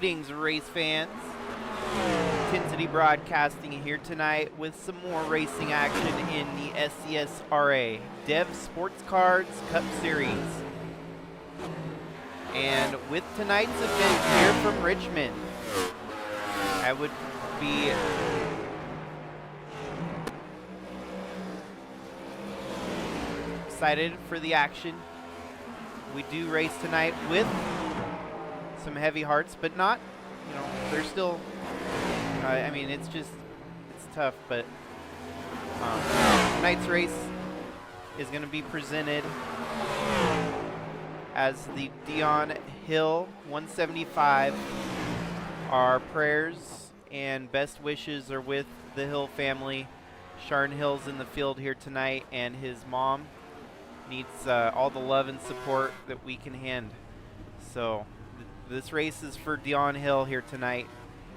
Greetings, race fans. Intensity Broadcasting here tonight with some more racing action in the SCSRA Dev Sports Cards Cup Series. And with tonight's event here from Richmond, I would be excited for the action. We do race tonight with some heavy hearts, but not, you know, they're still, I mean, it's tough, but tonight's race is going to be presented as the Dionne Hill 175. Our prayers and best wishes are with the Hill family. Sharn Hill's in the field here tonight, and his mom needs all the love and support that we can hand. So this race is for Dionne Hill here tonight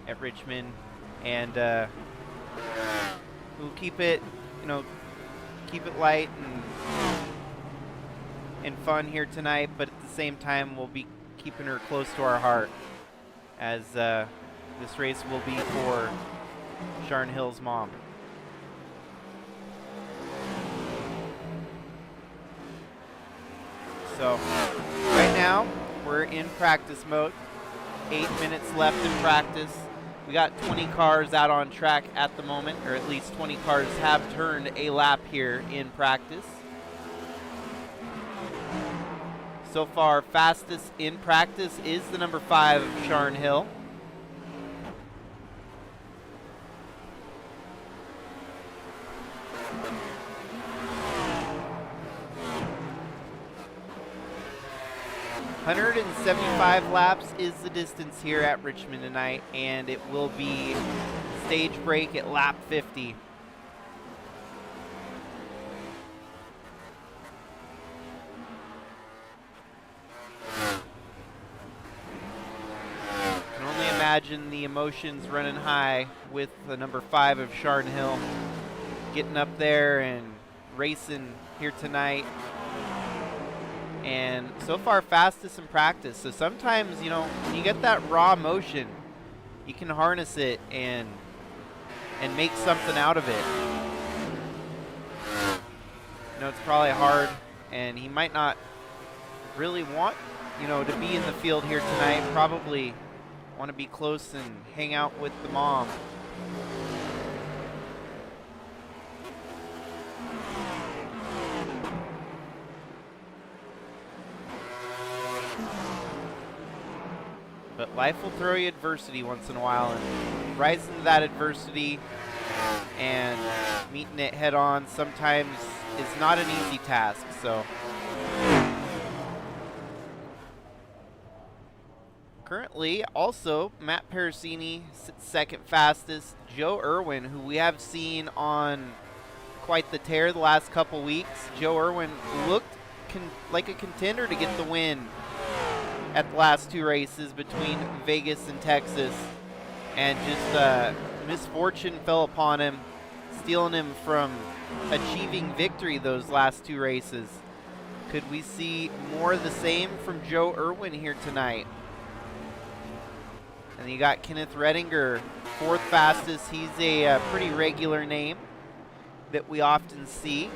at Richmond, and we'll keep it, you know, keep it light and fun here tonight, but at the same time we'll be keeping her close to our heart, as this race will be for Sharn Hill's mom. So right now we're in practice mode. 8 minutes left in practice. We got 20 cars out on track at the moment, or at least 20 cars have turned a lap here in practice. So far, fastest in practice is the number 5 of Sharn Hill. .175 laps is the distance here at Richmond tonight, and it will be stage break at lap 50. I can only imagine the emotions running high with the number 5 of Sharn Hill getting up there and racing here tonight. And so far, fastest in practice. So sometimes, you know, when you get that raw motion, you can harness it and make something out of it. You know, it's probably hard, and he might not really want, you know, to be in the field here tonight. Probably want to be close and hang out with the mom. But life will throw you adversity once in a while, and rising to that adversity and meeting it head on sometimes is not an easy task. So currently also Matt Parasini sits second fastest. Joe Irwin, who we have seen on quite the tear the last couple weeks. Joe Irwin looked like a contender to get the win at the last 2 races between Vegas and Texas, and just misfortune fell upon him, stealing him from achieving victory those last 2 races. Could we see more of the same from Joe Irwin here tonight? And you got Kenneth Redinger, 4th fastest. He's a pretty regular name that we often see.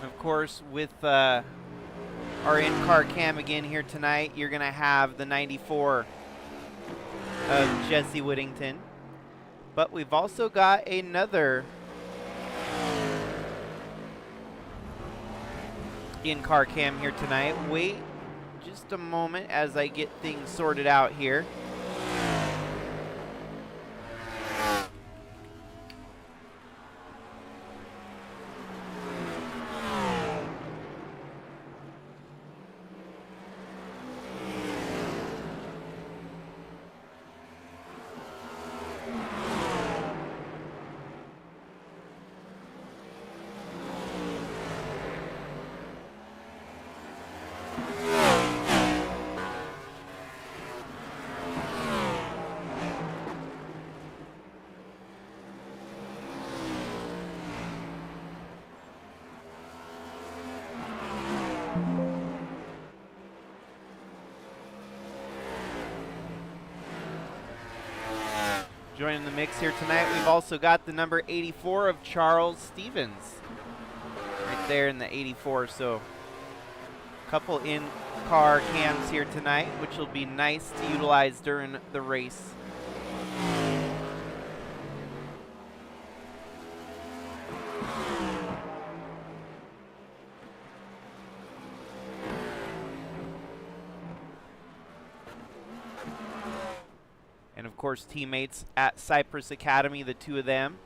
Of course, with our in-car cam again here tonight, you're going to have the 94 of Jesse Whittington. But we've also got another in-car cam here tonight. Wade just a moment as I get things sorted out here. Joining the mix here tonight, we've also got the number 84 of Charles Stevens. Right there in the 84, so a couple in-car cams here tonight, which will be nice to utilize during the race. And of course, teammates at Cypress Academy, the two of them,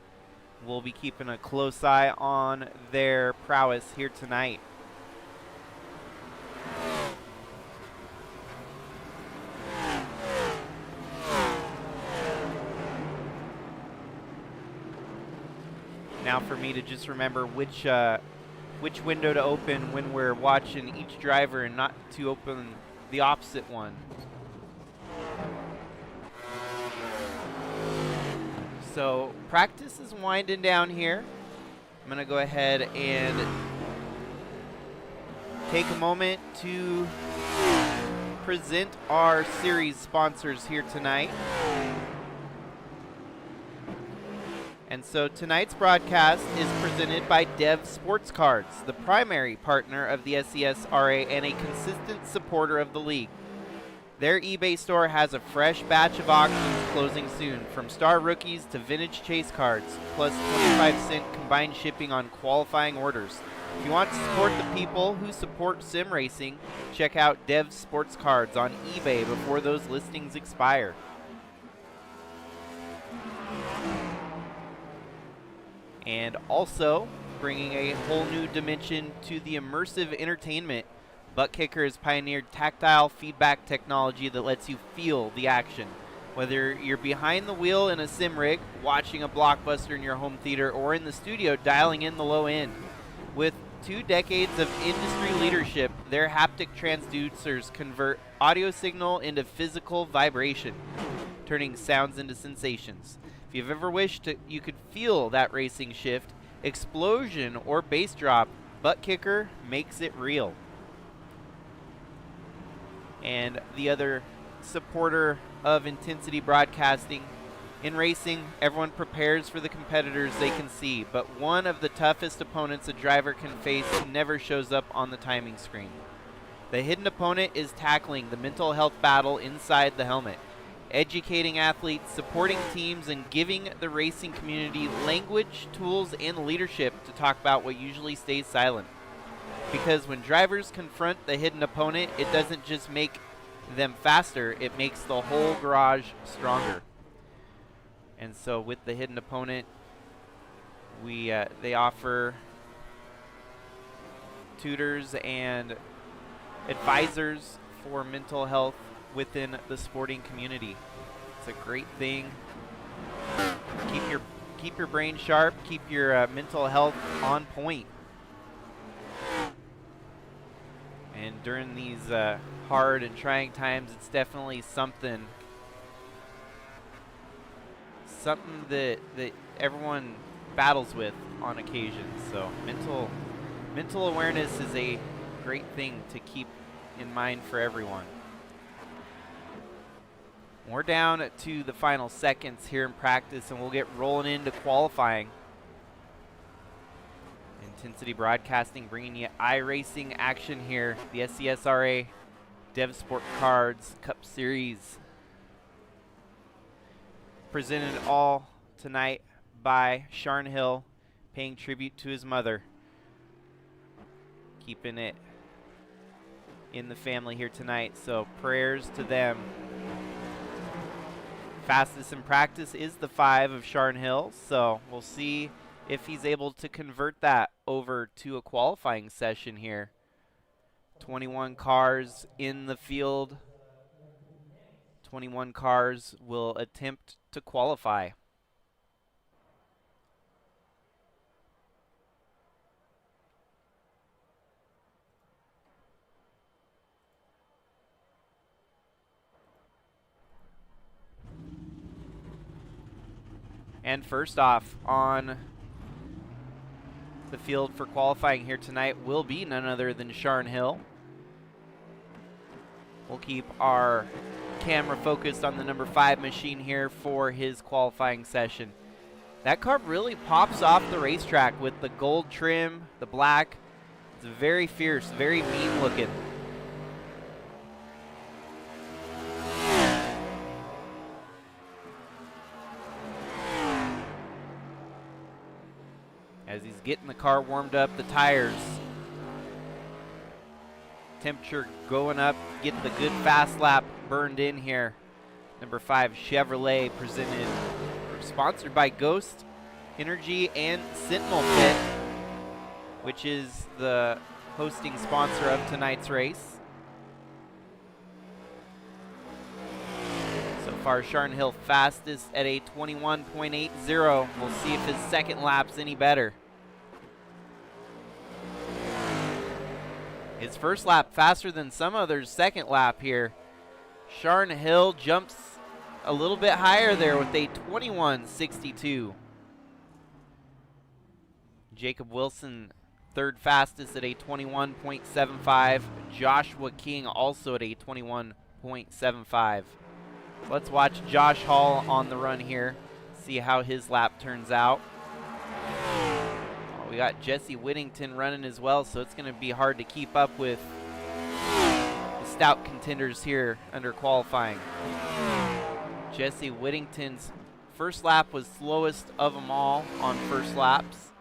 will be keeping a close eye on their prowess here tonight. Now for me to just remember which window to open when we're watching each driver and not to open the opposite one. So practice is winding down here. I'm gonna go ahead and take a moment to present our series sponsors here tonight. And so tonight's broadcast is presented by Dev Sports Cards, the primary partner of the SCSRA and a consistent supporter of the league. Their eBay store has a fresh batch of auctions closing soon, from star rookies to vintage chase cards, plus 25-cent combined shipping on qualifying orders. If you want to support the people who support sim racing, check out Dev Sports Cards on eBay before those listings expire. And also, bringing a whole new dimension to the immersive entertainment, Butt Kicker has pioneered tactile feedback technology that lets you feel the action. Whether you're behind the wheel in a sim rig, watching a blockbuster in your home theater, or in the studio dialing in the low end. With 2 decades of industry leadership, their haptic transducers convert audio signal into physical vibration, turning sounds into sensations. If you've ever wished you could feel that racing shift, explosion, or bass drop, Butt Kicker makes it real. And the other supporter of Intensity Broadcasting, in racing, everyone prepares for the competitors they can see, but one of the toughest opponents a driver can face never shows up on the timing screen. The hidden opponent is tackling the mental health battle inside the helmet, educating athletes, supporting teams, and giving the racing community language, tools, and leadership to talk about what usually stays silent. Because when drivers confront the hidden opponent, it doesn't just make them faster, it makes the whole garage stronger. And so with the hidden opponent, they offer tutors and advisors for mental health within the sporting community. It's a great thing. Keep your brain sharp, keep your mental health on point. And during these hard and trying times, it's definitely something that everyone battles with on occasion. So mental awareness is a great thing to keep in mind for everyone. We're down to the final seconds here in practice, and we'll get rolling into qualifying. Intensity Broadcasting bringing you iRacing action here. The SCSRA Dev Sport Cards Cup Series. Presented all tonight by Sharn Hill, paying tribute to his mother. Keeping it in the family here tonight, so prayers to them. Fastest in practice is the 5 of Sharn Hill, so we'll see if he's able to convert that over to a qualifying session here. 21 cars in the field. 21 cars will attempt to qualify. And first off on the field for qualifying here tonight will be none other than Sharn Hill. We'll keep our camera focused on the number 5 machine here for his qualifying session. That car really pops off the racetrack with the gold trim, the black. It's very fierce, very mean looking. As he's getting the car warmed up, the tires. Temperature going up, getting the good fast lap burned in here. Number 5 Chevrolet sponsored by Ghost Energy and Sentinelfit, which is the hosting sponsor of tonight's race. So far, Sharn Hill fastest at a 21.80. We'll see if his second lap's any better. His first lap faster than some others' second lap here. Sharn Hill jumps a little bit higher there with a 21.62. Jacob Wilson third fastest at a 21.75. Joshua King also at a 21.75. Let's watch Josh Hall on the run here, see how his lap turns out. We got Jesse Whittington running as well, so it's going to be hard to keep up with the stout contenders here under qualifying. Jesse Whittington's first lap was slowest of them all on first laps.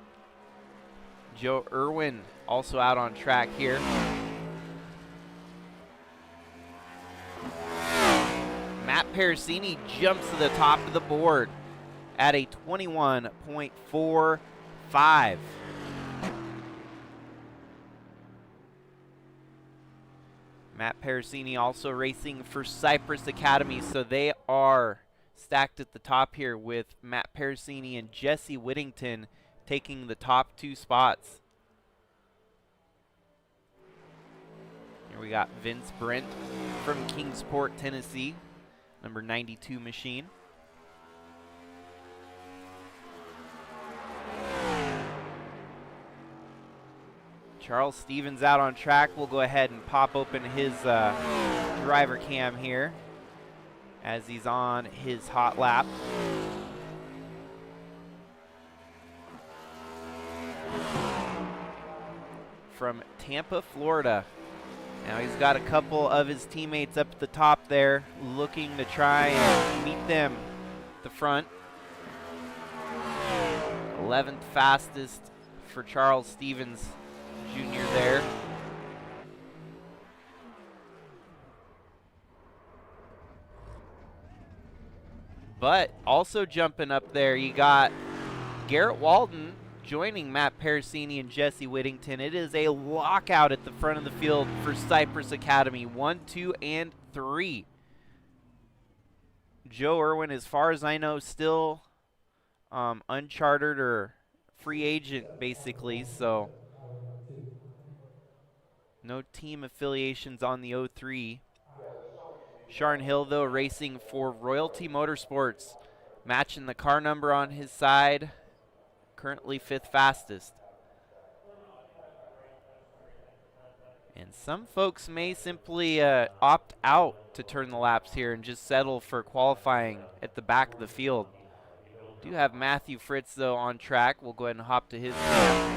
Joe Irwin also out on track here. Matt Parasini jumps to the top of the board at a 21.45. Matt Parasini also racing for Cypress Academy, so they are stacked at the top here with Matt Parasini and Jesse Whittington taking the top 2 spots. Here we got Vince Brent from Kingsport, Tennessee, number 92 machine. Charles Stevens out on track. We'll go ahead and pop open his driver cam here as he's on his hot lap. From Tampa, Florida. Now he's got a couple of his teammates up at the top there looking to try and meet them at the front. 11th fastest for Charles Stevens Jr. there. But also jumping up there, you got Garrett Walden joining Matt Parasini and Jesse Whittington. It is a lockout at the front of the field for Cypress Academy, 1, 2, and 3. Joe Irwin, as far as I know, still unchartered or free agent, basically, so no team affiliations on the 03. Sharn Hill, though, racing for Royalty Motorsports, matching the car number on his side, currently 5th fastest. And some folks may simply opt out to turn the laps here and just settle for qualifying at the back of the field. Do have Matthew Fritz, though, on track. We'll go ahead and hop to his cam.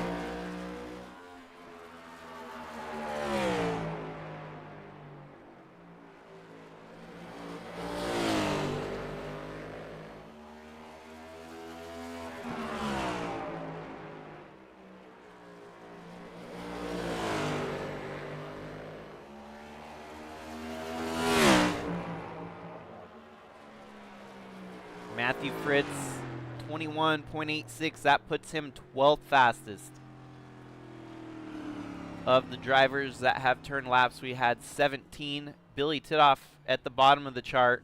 Matthew Fritz, 21.86. That puts him 12th fastest. Of the drivers that have turned laps, we had 17. Billy Titoff at the bottom of the chart.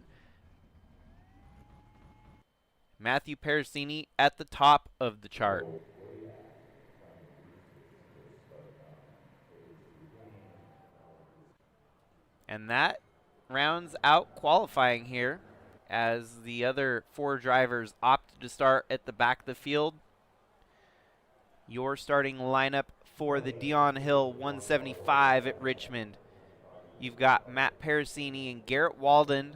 Matthew Pericini at the top of the chart. And that rounds out qualifying here as the other 4 drivers opted to start at the back of the field. Your starting lineup for the Dionne Hill 175 at Richmond. You've got Matt Pericini and Garrett Walden,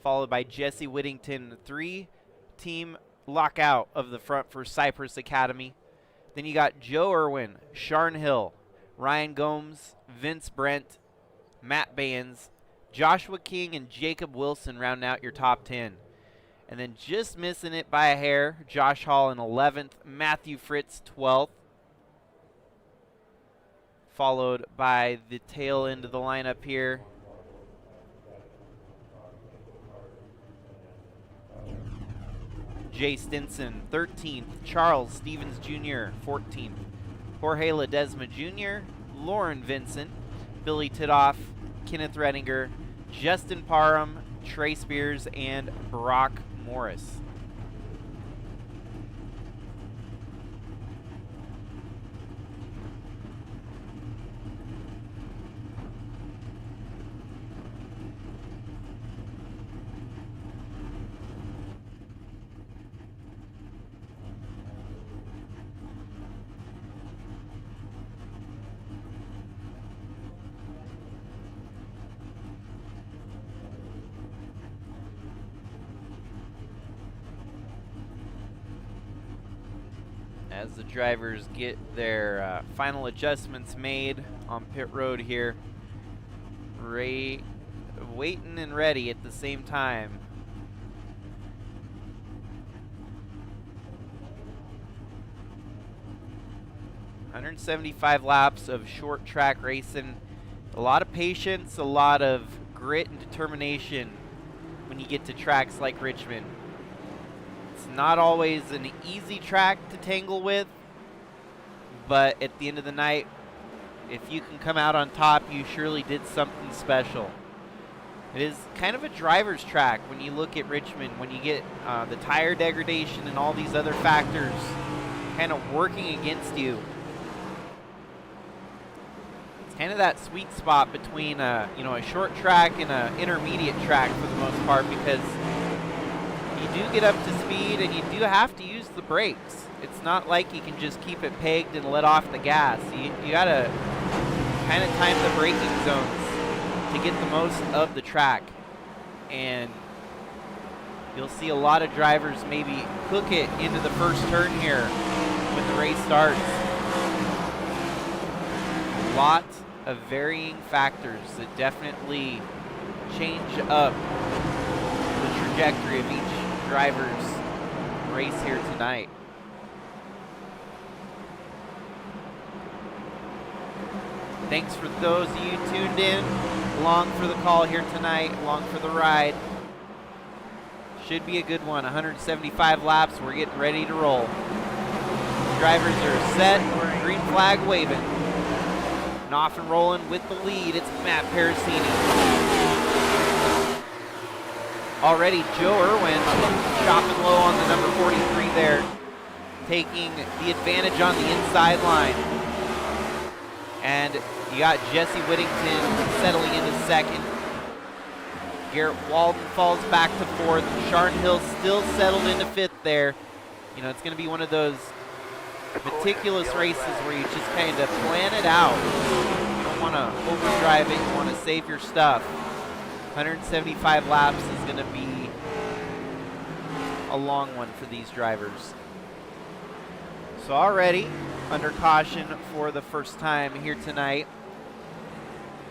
followed by Jesse Whittington. 3-team lockout of the front for Cypress Academy. Then you got Joe Irwin, Sharn Hill, Ryan Gomes, Vince Brent, Matt Baines, Joshua King, and Jacob Wilson rounding out your top 10. And then just missing it by a hair, Josh Hall in 11th, Matthew Fritz 12th. Followed by the tail end of the lineup here. Jay Stinson, 13th. Charles Stevens Jr., 14th. Jorge Ledesma Jr., Lauren Vincent, Billy Titoff, Kenneth Redinger, Justin Parham, Trey Spears, and Brock Morris. As the drivers get their final adjustments made on pit road here, waiting and ready at the same time. $175 laps of short track racing. A lot of patience, a lot of grit and determination when you get to tracks like Richmond. It's not always an easy track to tangle with, but at the end of the night, if you can come out on top, you surely did something special. It is kind of a driver's track when you look at Richmond, when you get the tire degradation and all these other factors kind of working against you. It's kind of that sweet spot between a short track and an intermediate track for the most part, because you do get up to speed and you do have to use the brakes. It's not like you can just keep it pegged and let off the gas. You gotta kind of time the braking zones to get the most of the track. And you'll see a lot of drivers maybe hook it into the first turn here when the race starts. A lot of varying factors that definitely change up the trajectory of each driver's race here tonight. Thanks for those of you tuned in along for the call here tonight, along for the ride. Should be a good one. 175 laps. We're getting ready to roll. Drivers are set. Green flag waving. And off and rolling with the lead. It's Matt Pericini. Already Joe Irwin chopping low on the number 43 there, taking the advantage on the inside line. And you got Jesse Whittington settling into second. Garrett Walden falls back to fourth. Sharn Hill still settled into fifth there. You know, it's going to be one of those meticulous races where you just kind of plan it out. You don't want to overdrive it. You want to save your stuff. 175 laps is going to be a long one for these drivers. So already under caution for the first time here tonight.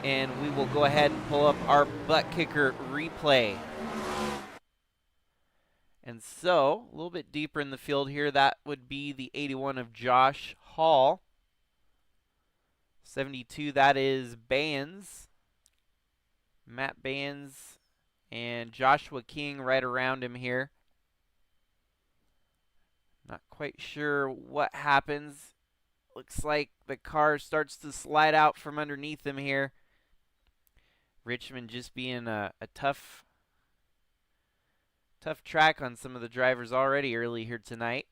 And we will go ahead and pull up our butt kicker replay. And so, a little bit deeper in the field here, that would be the 81 of Josh Hall. 72, that is Baines. Matt Baines and Joshua King right around him here. Not quite sure what happens. Looks like the car starts to slide out from underneath him here. Richmond just being a tough track on some of the drivers already early here tonight.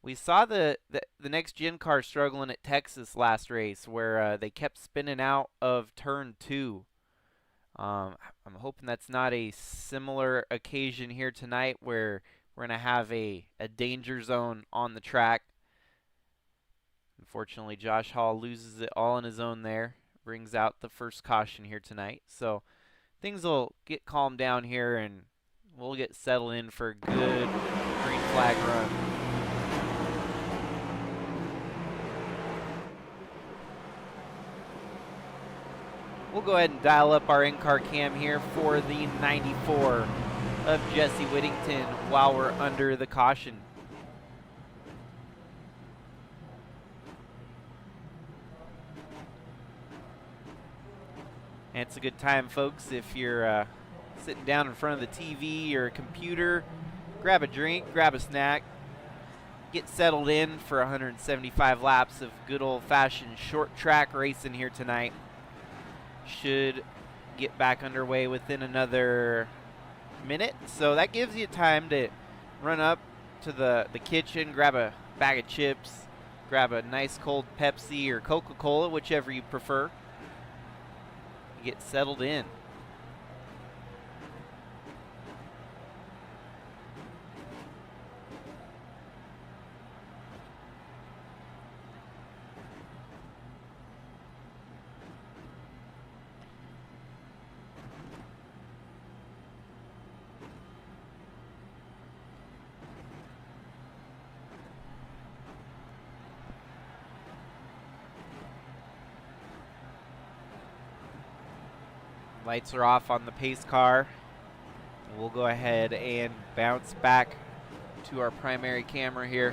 We saw the next gen car struggling at Texas last race where they kept spinning out of turn 2. I'm hoping that's not a similar occasion here tonight where we're going to have a danger zone on the track. Unfortunately, Josh Hall loses it all on his own there. Brings out the first caution here tonight. So things will get calmed down here and we'll get settled in for a good green flag run. We'll go ahead and dial up our in-car cam here for the 94 of Jesse Whittington while we're under the caution. And it's a good time, folks, if you're sitting down in front of the TV or computer, grab a drink, grab a snack, get settled in for 175 laps of good old-fashioned short track racing here tonight. Should get back underway within another minute, so that gives you time to run up to the kitchen, grab a bag of chips, grab a nice cold Pepsi or Coca-Cola, whichever you prefer. Get settled in. Lights are off on the pace car. We'll go ahead and bounce back to our primary camera here.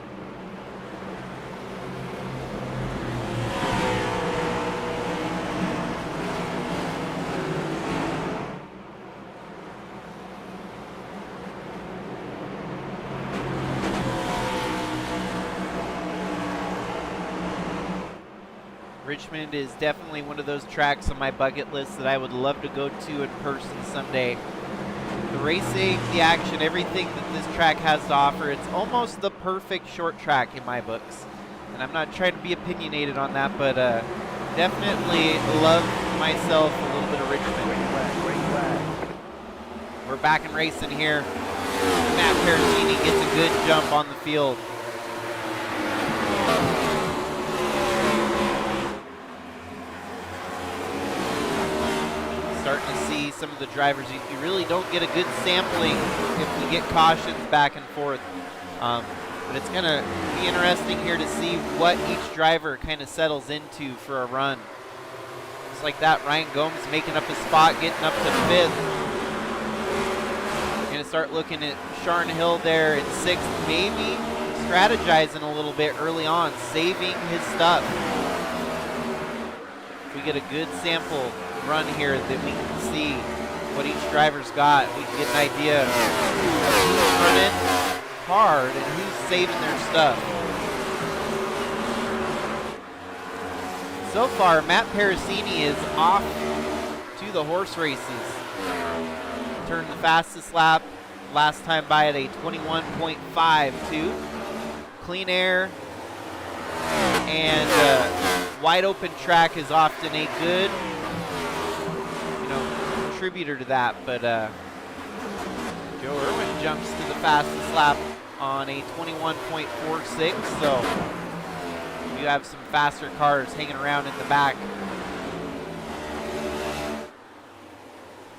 Richmond is definitely one of those tracks on my bucket list that I would love to go to in person someday. The racing, the action, everything that this track has to offer, it's almost the perfect short track in my books. And I'm not trying to be opinionated on that, but definitely love myself a little bit of Richmond. We're back in racing here. Matt Pericini gets a good jump on the field. Starting to see some of the drivers. You really don't get a good sampling if we get cautions back and forth. But it's going to be interesting here to see what each driver kind of settles into for a run. Just like that, Ryan Gomes making up a spot, getting up to 5th. We're going to start looking at Sharn Hill there in 6th, maybe strategizing a little bit early on, saving his stuff. If we get a good sample run here, that we can see what each driver's got. We can get an idea of who's running hard and who's saving their stuff. So far, Matt Pericini is off to the horse races. Turned the fastest lap last time by at a 21.52. Clean air and wide open track is often a good contributor to that, but Joe Irwin jumps to the fastest lap on a 21.46, so you have some faster cars hanging around in the back.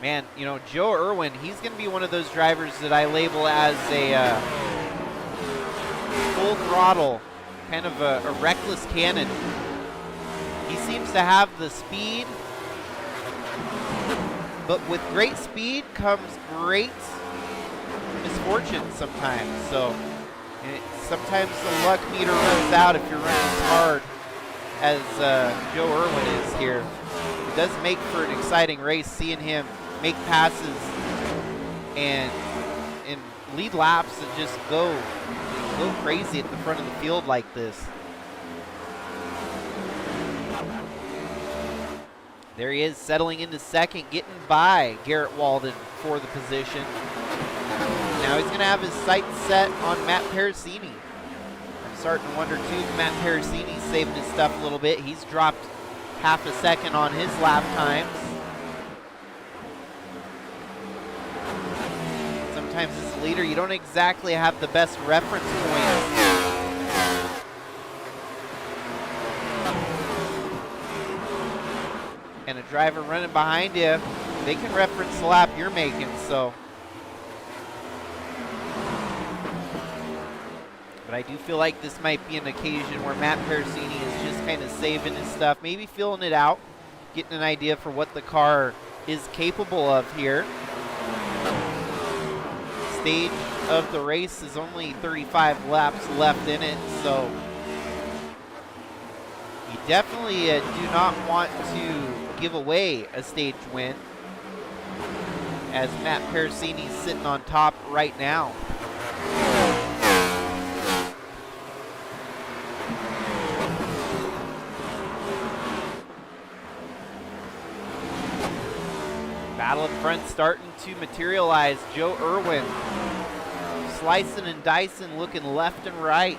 Man, you know, Joe Irwin, he's going to be one of those drivers that I label as a full throttle, kind of a reckless cannon. He seems to have the speed, but with great speed comes great misfortune sometimes. So sometimes the luck meter runs out if you're running as hard as Joe Irwin is here. It does make for an exciting race, seeing him make passes and lead laps and just go crazy at the front of the field like this. There he is, settling into second, getting by Garrett Walden for the position. Now he's going to have his sights set on Matt Parasini. I'm starting to wonder, too, if Matt Parasini's saving his stuff a little bit. He's dropped half a second on his lap times. Sometimes as a leader, you don't exactly have the best reference points. And a driver running behind you, they can reference the lap you're making, so. But I do feel like this might be an occasion where Matt Parasini is just kind of saving his stuff, maybe feeling it out, getting an idea for what the car is capable of here. Stage of the race is only 35 laps left in it, so you definitely do not want to give away a stage win, as Matt Parasini's sitting on top right now. Battle up front starting to materialize. Joe Irwin slicing and dicing, looking left and right.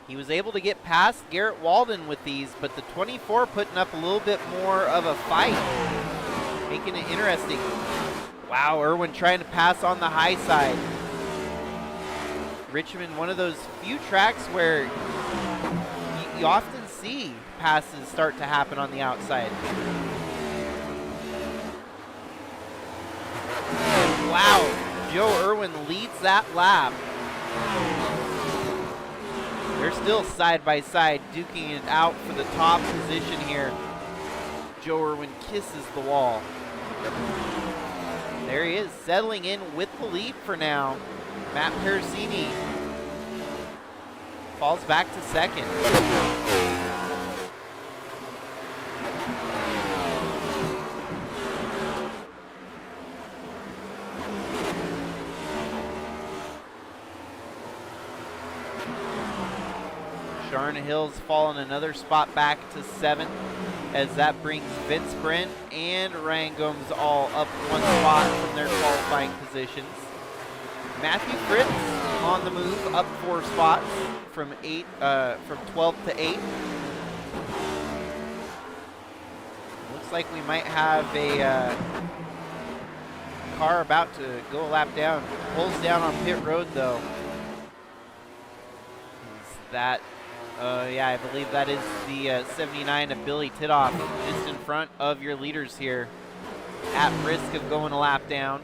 He was able to get past Garrett Walden with these, but the 24 putting up a little bit more of a fight, making it interesting. Wow, Irwin trying to pass on the high side. Richmond, one of those few tracks where you often see passes start to happen on the outside. And wow, Joe Irwin leads that lap. They're still side by side, duking it out for the top position here. Joe Irwin kisses the wall. There he is, settling in with the lead for now. Matt Parasini falls back to second. Sharna Hill's fallen another spot back to 7th, as that brings Vince Brent and Ryan Gomes all up one spot from their qualifying positions. Matthew Fritz on the move, up 4 spots from 12th to 8th. Looks like we might have a car about to go a lap down. Pulls down on pit road though. Is that? Yeah, I believe that is the 79 of Billy Titoff, just in front of your leaders here, at risk of going a lap down.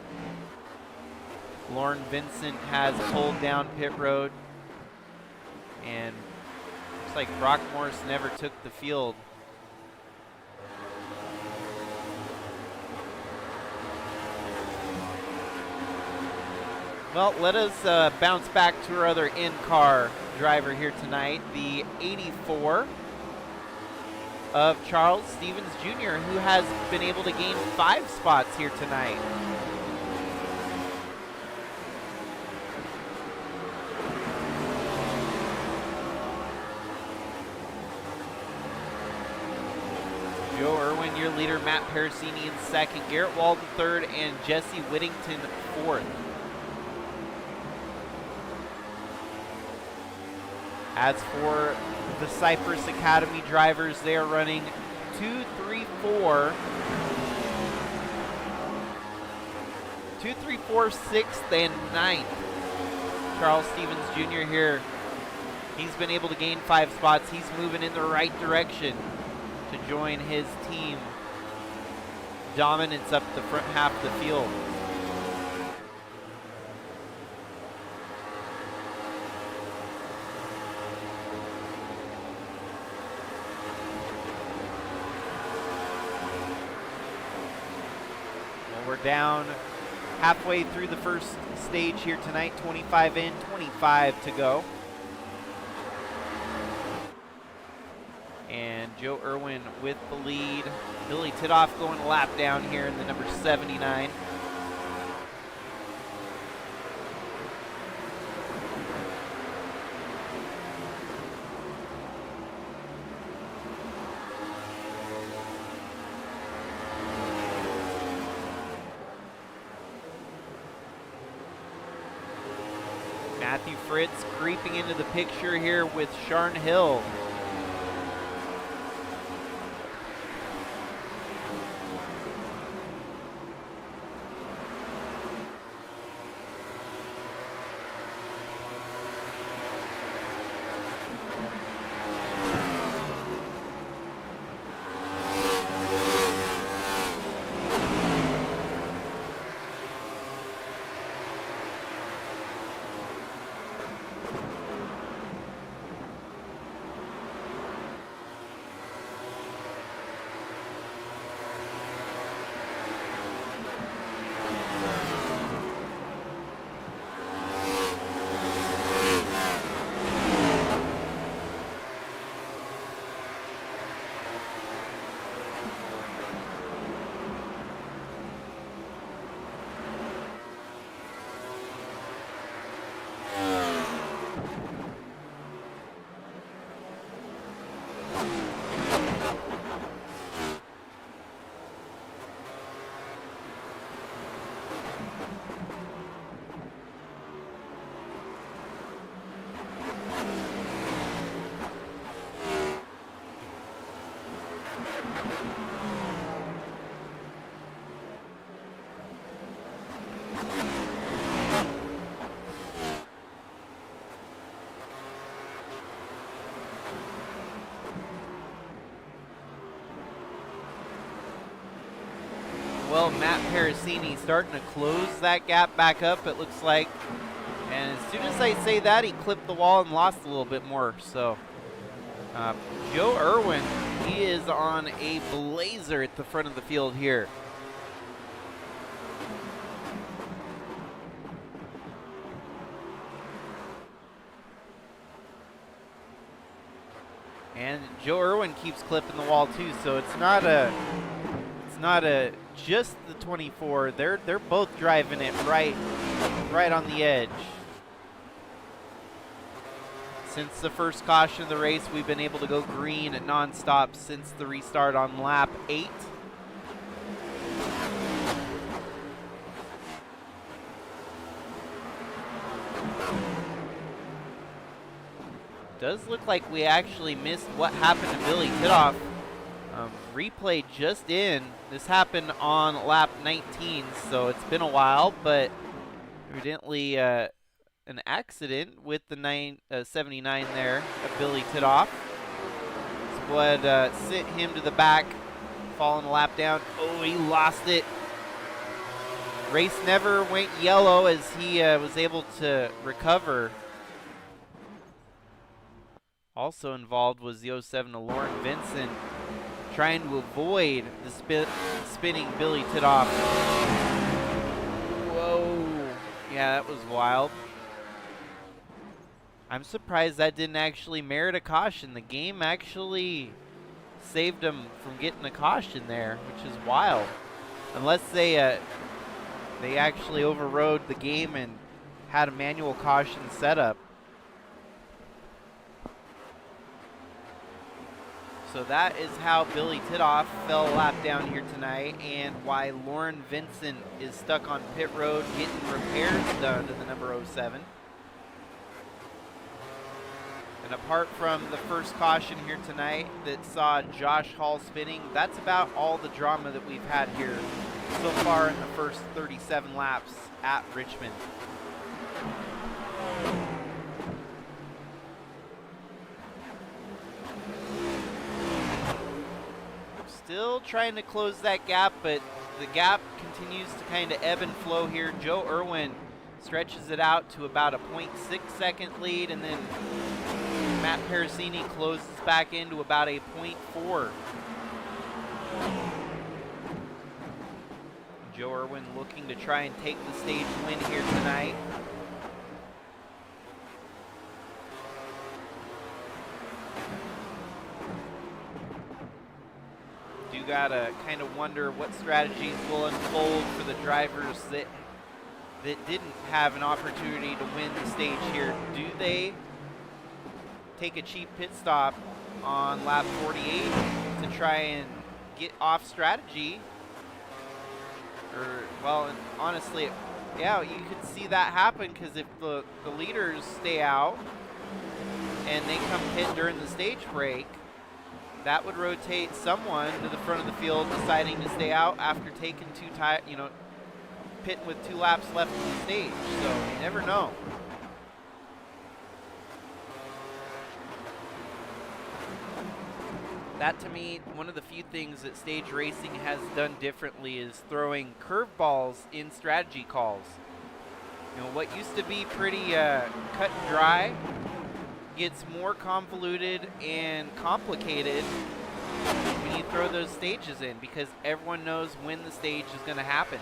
Lauren Vincent has pulled down pit road, and looks like Brock Morris never took the field. Well, let us bounce back to our other in-car driver here tonight, the 84 of Charles Stevens Jr., who has been able to gain 5 spots here tonight. Joe Irwin, your leader, Matt Parasini in second, Garrett Walden third, and Jesse Whittington fourth. As for the Cypress Academy drivers, they are running 2, 3, 4, 6th, and 9th. Charles Stevens Jr. here, he's been able to gain 5 spots. He's moving in the right direction to join his team. Dominance up the front half of the field. We're down halfway through the first stage here tonight, 25 in, 25 to go. And Joe Irwin with the lead. Billy Titoff going a lap down here in the number 79. Matthew Fritz creeping into the picture here with Sharn Hill. Well, Matt Parasini starting to close that gap back up, it looks like. And as soon as I say that, he clipped the wall and lost a little bit more. So, Joe Irwin, he is on a blazer at the front of the field here. And Joe Irwin keeps clipping the wall too, so it's not a just the 24. They're both driving it right on the edge. Since the first caution of the race, we've been able to go green nonstop since the restart on lap 8. Does look like we actually missed what happened to Billy Titoff. Replay just in. This happened on lap 19, so it's been a while, but evidently an accident with the 79 there of Billy Titoff. It's what sent him to the back, falling a lap down. Oh, he lost it. Race never went yellow as he was able to recover. Also involved was the 07 to Lauren Vincent, trying to avoid the spinning Billy Titoff. Whoa. Yeah, that was wild. I'm surprised that didn't actually merit a caution. The game actually saved him from getting a caution there, which is wild. Unless they actually overrode the game and had a manual caution set up. So that is how Billy Titoff fell a lap down here tonight, and why Lauren Vincent is stuck on pit road getting repairs done to the number 07. And apart from the first caution here tonight that saw Josh Hall spinning, that's about all the drama that we've had here so far in the first 37 laps at Richmond. Still trying to close that gap, but the gap continues to kind of ebb and flow here. Joe Irwin stretches it out to about a 0.6 second lead, and then Matt Parasini closes back into about a 0.4. Joe Irwin looking to try and take the stage win here tonight. You gotta kind of wonder what strategies will unfold for the drivers that didn't have an opportunity to win the stage here. Do they take a cheap pit stop on lap 48 to try and get off strategy? Or, well, honestly, Yeah, you could see that happen because if the leaders stay out and they come pit during the stage break, that would rotate someone to the front of the field deciding to stay out after taking pitting with 2 laps left in the stage. So you never know. That, to me, one of the few things that stage racing has done differently is throwing curveballs in strategy calls. You know, what used to be pretty cut and dry gets more convoluted and complicated when you throw those stages in, because everyone knows when the stage is going to happen.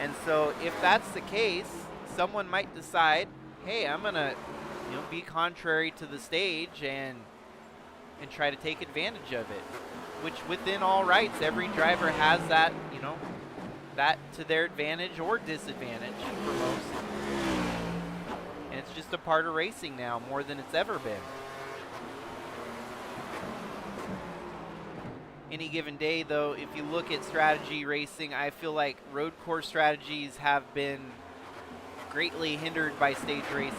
And so if that's the case, someone might decide, hey, I'm going to be contrary to the stage and try to take advantage of it, which within all rights, every driver has that, that to their advantage or disadvantage for most. And it's just a part of racing now more than it's ever been. Any given day, though, if you look at strategy racing, I feel like road course strategies have been greatly hindered by stage races.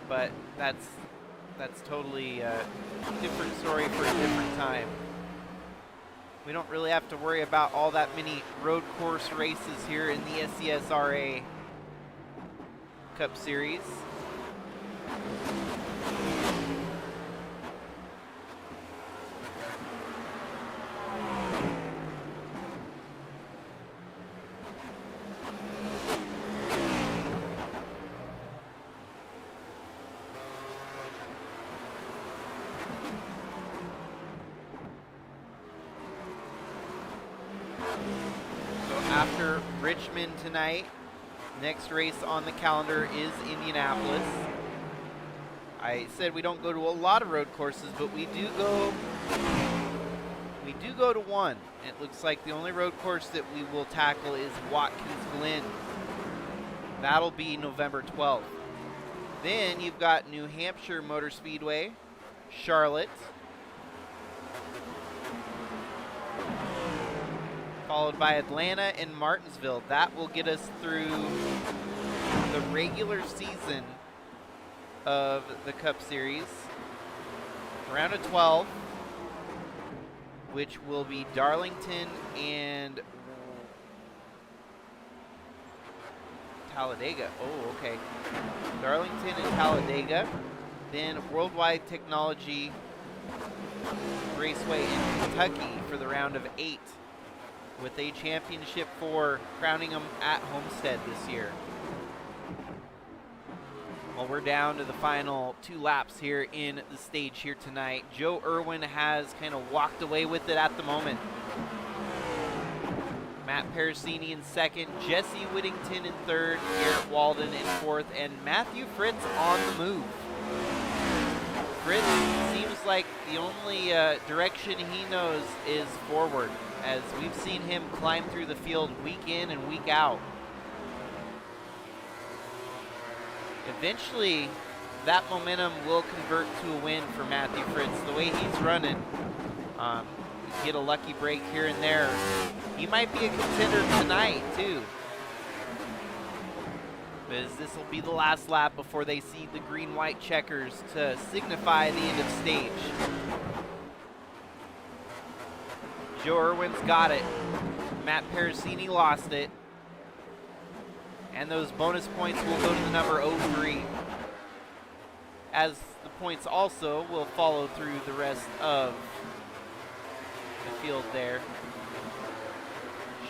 But that's totally a different story for a different time. We don't really have to worry about all that many road course races here in the SCSRA Cup Series. After Richmond tonight, next race on the calendar is Indianapolis. I said we don't go to a lot of road courses, but we do go to one. It looks like the only road course that we will tackle is Watkins Glen. That'll be November 12th. Then you've got New Hampshire Motor Speedway, Charlotte, followed by Atlanta and Martinsville. That will get us through the regular season of the Cup Series. Round of 12, which will be Darlington and Talladega. Oh, okay. Darlington and Talladega. Then Worldwide Technology Raceway in Kentucky for the round of 8, with a championship for crowning them at Homestead this year. Well, we're down to the final 2 laps here in the stage here tonight. Joe Irwin has kind of walked away with it at the moment. Matt Parasini in second, Jesse Whittington in third, Garrett Walden in fourth, and Matthew Fritz on the move. Fritz seems like the only direction he knows is forward, as we've seen him climb through the field week in and week out. Eventually, that momentum will convert to a win for Matthew Fritz. The way he's running, get a lucky break here and there. He might be a contender tonight, too, because this will be the last lap before they see the green-white checkers to signify the end of stage. Joe Irwin's got it. Matt Parasini lost it. And those bonus points will go to the number 03. As the points also will follow through the rest of the field there.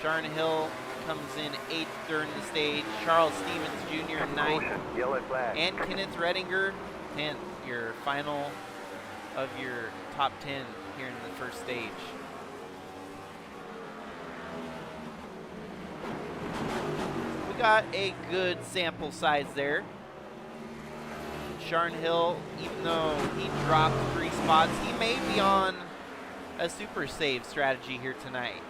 Sharon Hill comes in 8th during the stage. Charles Stevens Jr. in 9th. And Kenneth Redinger 10th. Your final of your top 10 here in the first stage. We got a good sample size there. Sharon Hill, even though he dropped 3 spots, he may be on a super save strategy here tonight.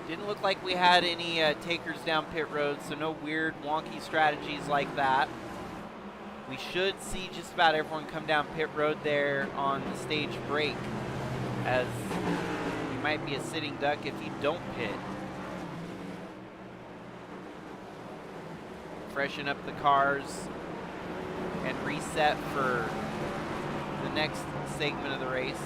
Didn't look like we had any takers down pit road, so no weird wonky strategies like that. We should see just about everyone come down pit road there on the stage break, as you might be a sitting duck if you don't pit. freshen up the cars, and reset for the next segment of the race.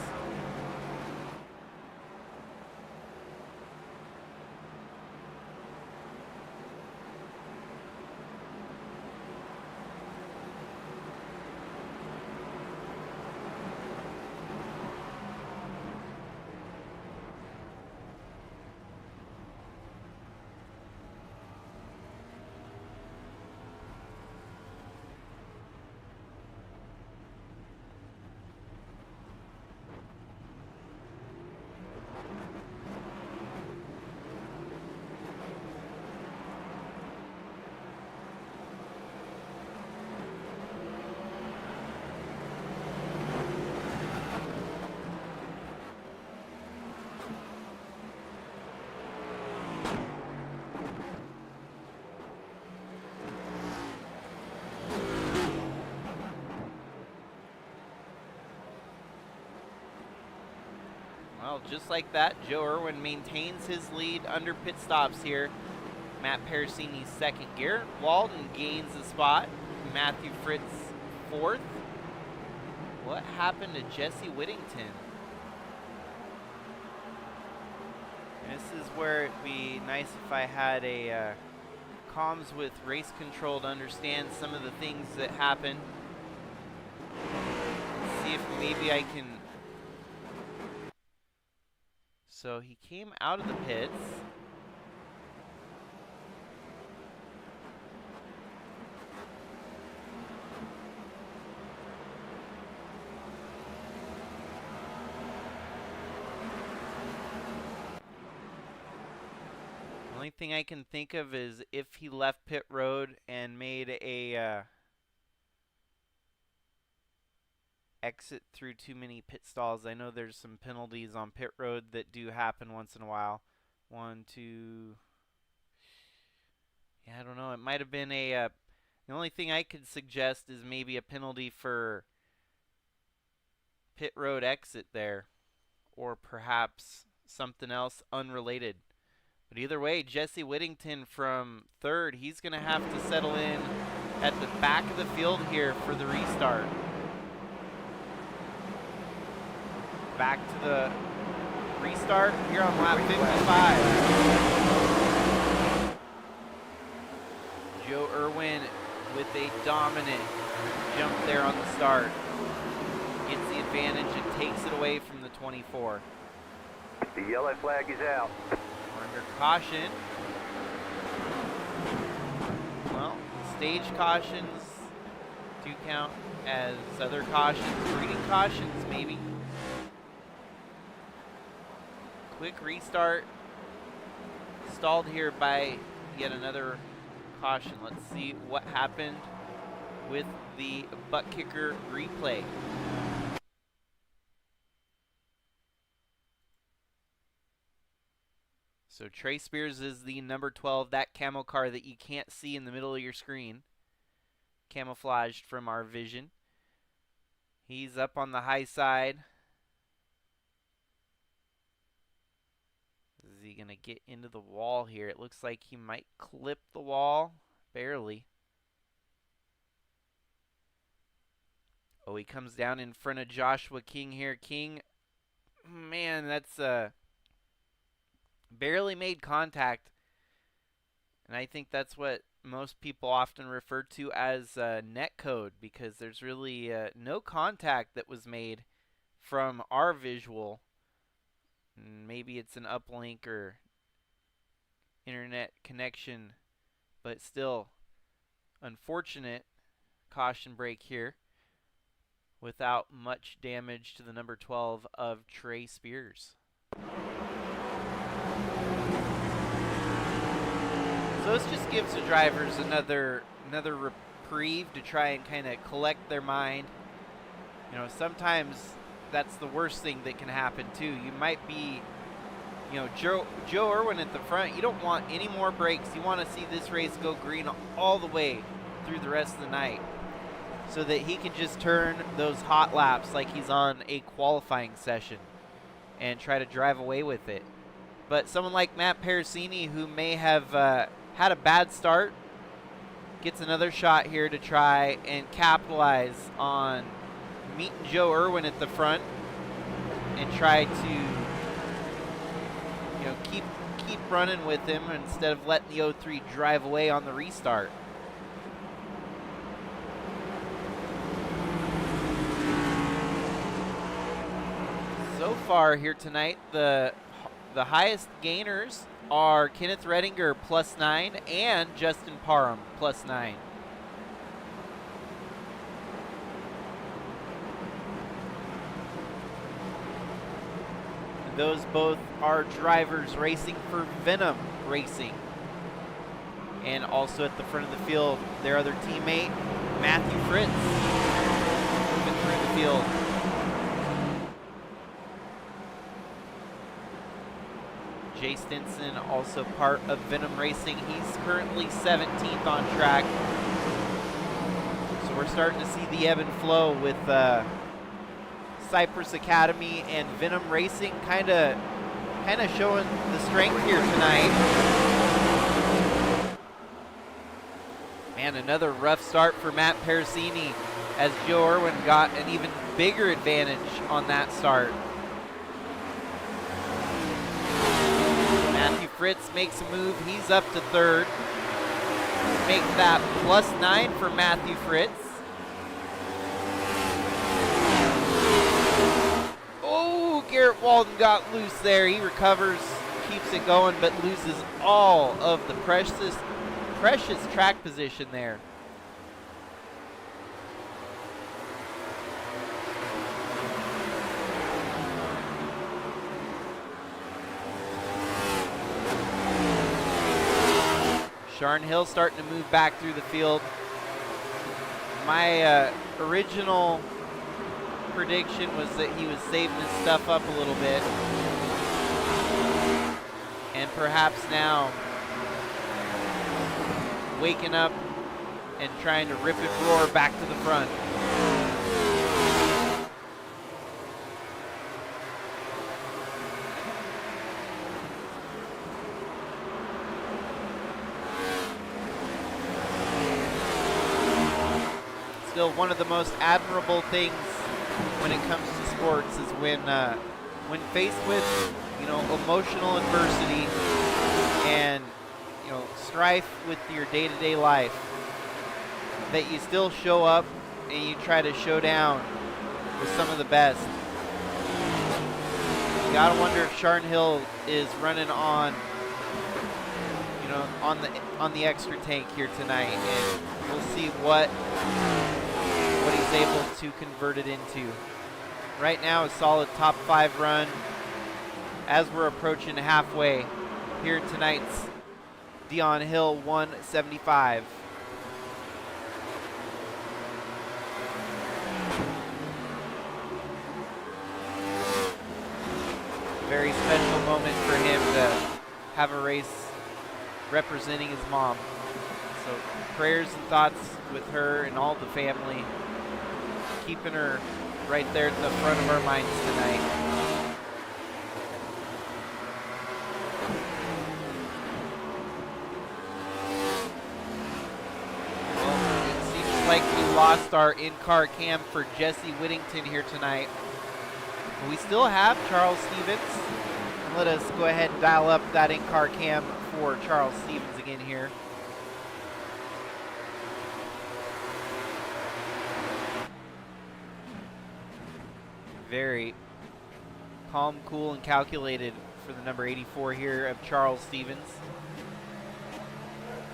Well, just like that, Joe Irwin maintains his lead under pit stops here. Matt Pericini's second. Garrett Walden gains a spot. Matthew Fritz fourth. What happened to Jesse Whittington? This is where it'd be nice if I had a comms with race control to understand some of the things that happen. Let's see if maybe I can. So he came out of the pits. The only thing I can think of is if he left pit road and made a exit through too many pit stalls. I know there's some penalties on pit road that do happen once in a while. 1, 2. Yeah, I don't know. It might have been a. The only thing I could suggest is maybe a penalty for pit road exit there, or perhaps something else unrelated. But either way, Jesse Whittington from third, he's going to have to settle in at the back of the field here for the restart. Back to the restart here on lap 55. Joe Irwin with a dominant jump there on the start. Gets the advantage and takes it away from the 24. The yellow flag is out. We're under caution. Well, stage cautions do count as other cautions, breeding cautions maybe. Quick restart, stalled here by yet another caution. Let's see what happened with the butt kicker replay. So Trey Spears is the number 12, that camo car that you can't see in the middle of your screen, camouflaged from our vision. He's up on the high side. Is he going to get into the wall here? It looks like he might clip the wall. Barely. Oh, he comes down in front of Joshua King here. King, man, that's barely made contact. And I think that's what most people often refer to as net code, because there's really no contact that was made from our visual. Maybe it's an uplink or internet connection, but still, unfortunate caution break here without much damage to the number 12 of Trey Spears. So this just gives the drivers another reprieve to try and kind of collect their mind. You know, sometimes that's the worst thing that can happen too. You might be, you know, Joe Irwin at the front. You don't want any more breaks. You want to see this race go green all the way through the rest of the night, so that he can just turn those hot laps like he's on a qualifying session and try to drive away with it. But someone like Matt Pericini, who may have had a bad start gets another shot here to try and capitalize on meeting Joe Irwin at the front and try to, keep running with him instead of letting the 03 drive away on the restart. So far here tonight, the highest gainers are Kenneth Redinger +9 and Justin Parham +9. Those both are drivers racing for Venom Racing. And also at the front of the field, their other teammate, Matthew Fritz, moving through the field. Jay Stinson, also part of Venom Racing. He's currently 17th on track. So we're starting to see the ebb and flow with Cypress Academy and Venom Racing kind of showing the strength here tonight. Man, another rough start for Matt Pericini as Joe Irwin got an even bigger advantage on that start. Matthew Fritz makes a move. He's up to third. Make that +9 for Matthew Fritz. Oh, Garrett Walden got loose there. He recovers, keeps it going, but loses all of the precious track position there. Sharn Hill starting to move back through the field. My original prediction was that he was saving his stuff up a little bit. And perhaps now waking up and trying to rip and roar back to the front. Still, one of the most admirable things when it comes to sports is when faced with emotional adversity and strife with your day-to-day life, that you still show up and you try to show down with some of the best. You gotta wonder if Sharn Hill is running on on the extra tank here tonight, and we'll see what he's able to convert it into. Right now, a solid top 5 run as we're approaching halfway here tonight's Dionne Hill 175. Very special moment for him to have a race representing his mom. So prayers and thoughts with her and all the family, keeping her right there at the front of our minds tonight. Well, it seems like we lost our in-car cam for Jesse Whittington here tonight. But we still have Charles Stevens. And let us go ahead and dial up that in-car cam for Charles Stevens again here. Very calm, cool, and calculated for the number 84 here of Charles Stevens.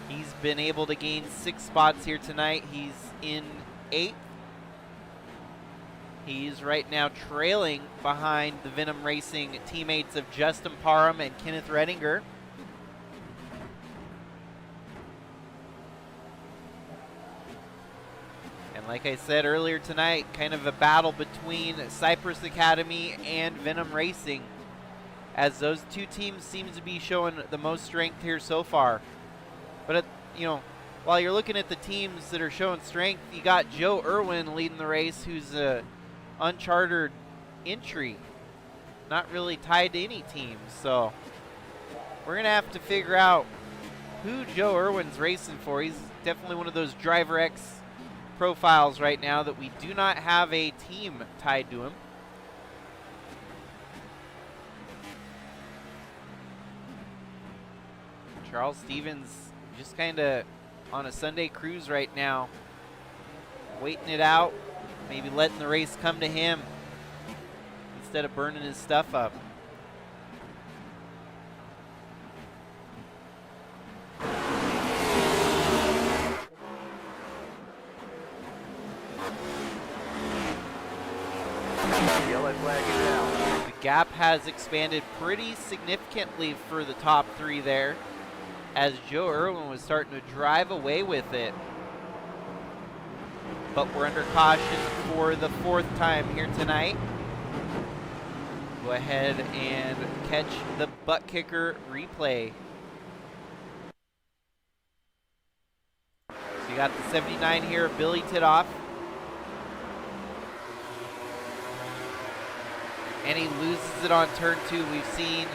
He's been able to gain 6 spots here tonight. He's in 8th. He's right now trailing behind the Venom Racing teammates of Justin Parham and Kenneth Redinger. Like I said earlier tonight, kind of a battle between Cypress Academy and Venom Racing, as those two teams seem to be showing the most strength here so far. But while you're looking at the teams that are showing strength, you got Joe Irwin leading the race, who's a uncharted entry, not really tied to any team. So we're gonna have to figure out who Joe Irwin's racing for. He's Definitely one of those Driver X profiles right now that we do not have a team tied to him. Charles Stevens just kind of on a Sunday cruise right now, waiting it out, maybe letting the race come to him instead of burning his stuff up. Yellow flag is out. The gap has expanded pretty significantly for the top three there, as Joe Irwin was starting to drive away with it. But we're under caution for the 4th time here tonight. Go ahead and catch the butt kicker replay. So you got the 79 here, Billy Titoff. And he loses it on turn 2. We've seen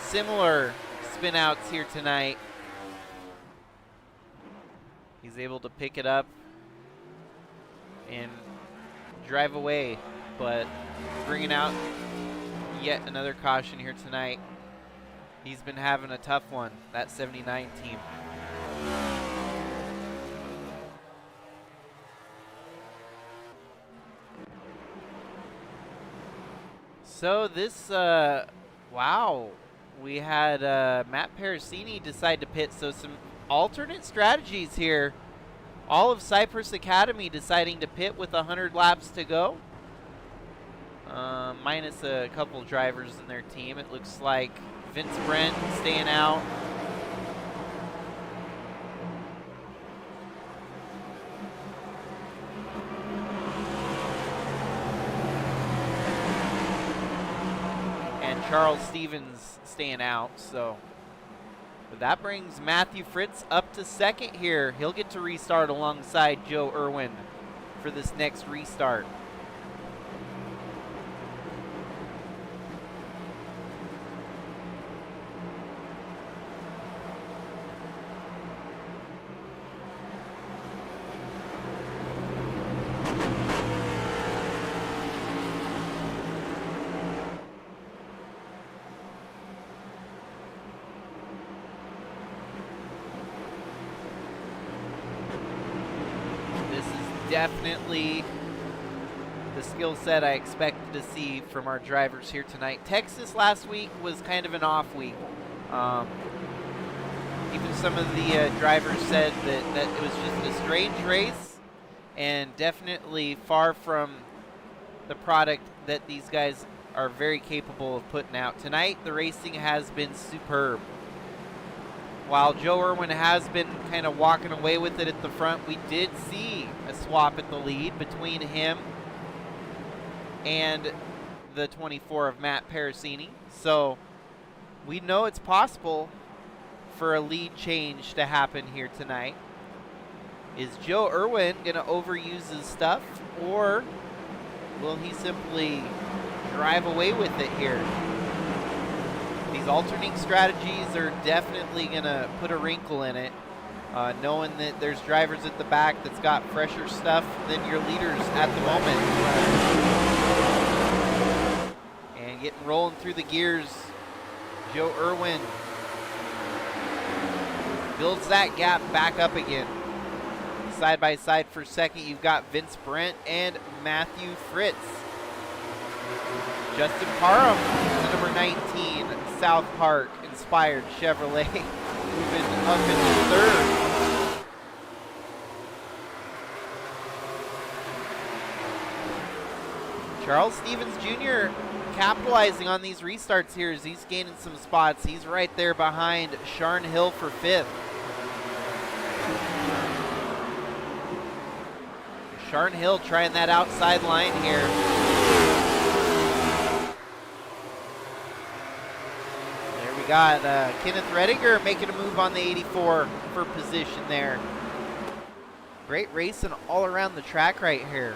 similar spin outs here tonight. He's able to pick it up and drive away, but bringing out yet another caution here tonight. He's been having a tough one, that 79 team. So this, wow, we had Matt Parasini decide to pit, so some alternate strategies here. All of Cypress Academy deciding to pit with 100 laps to go. Minus a couple drivers in their team. It looks like Vince Brent staying out. And Charles Stevens staying out, so. But that brings Matthew Fritz up to 2nd here. He'll get to restart alongside Joe Irwin for this next restart. Definitely the skill set I expected to see from our drivers here tonight. Texas last week was kind of an off week. Even some of the drivers said that it was just a strange race and definitely far from the product that these guys are very capable of putting out. Tonight, the racing has been superb. While Joe Irwin has been kind of walking away with it at the front, we did see a swap at the lead between him and the 24 of Matt Parasini. So we know it's possible for a lead change to happen here tonight. Is Joe Irwin going to overuse his stuff, or will he simply drive away with it here? These alternating strategies are definitely going to put a wrinkle in it, knowing that there's drivers at the back that's got fresher stuff than your leaders at the moment. And getting rolling through the gears, Joe Irwin builds that gap back up again. Side by side for 2nd, you've got Vince Brent and Matthew Fritz. Justin Parham, the number 19 South Park inspired Chevrolet, moving up into 3rd. Charles Stevens Jr. capitalizing on these restarts here as he's gaining some spots. He's right there behind Sharn Hill for 5th. Sharn Hill trying that outside line here. Got Kenneth Rediger making a move on the 84 for position there. Great racing all around the track right here.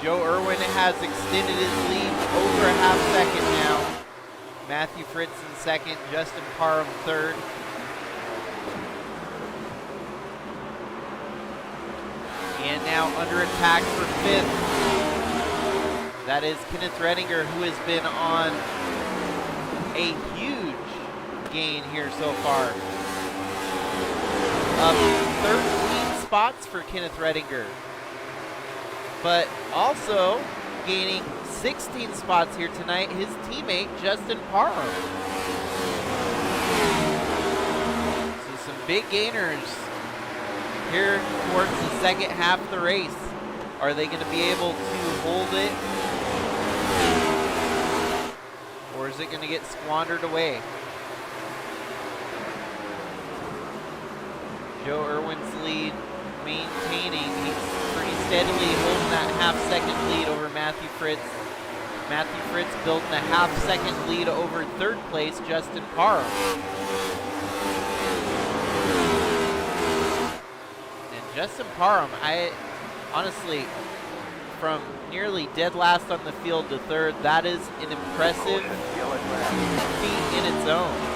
Joe Irwin has extended his lead over a half second now. Matthew Fritz in second, Justin Parham third. And now under attack for fifth. That is Kenneth Redinger, who has been on a huge gain here so far. Up 13 spots for Kenneth Redinger. But also gaining 16 spots here tonight, his teammate Justin Parham. So some big gainers here towards the second half of the race. Are they going to be able to hold it? Or is it going to get squandered away? Joe Irwin's lead maintaining. He's pretty steadily holding that half-second lead over Matthew Fritz. Matthew Fritz building a half-second lead over third place, Justin Parham. And Justin Parham, I honestly, from nearly dead last on the field to third, that is an impressive feat in its own.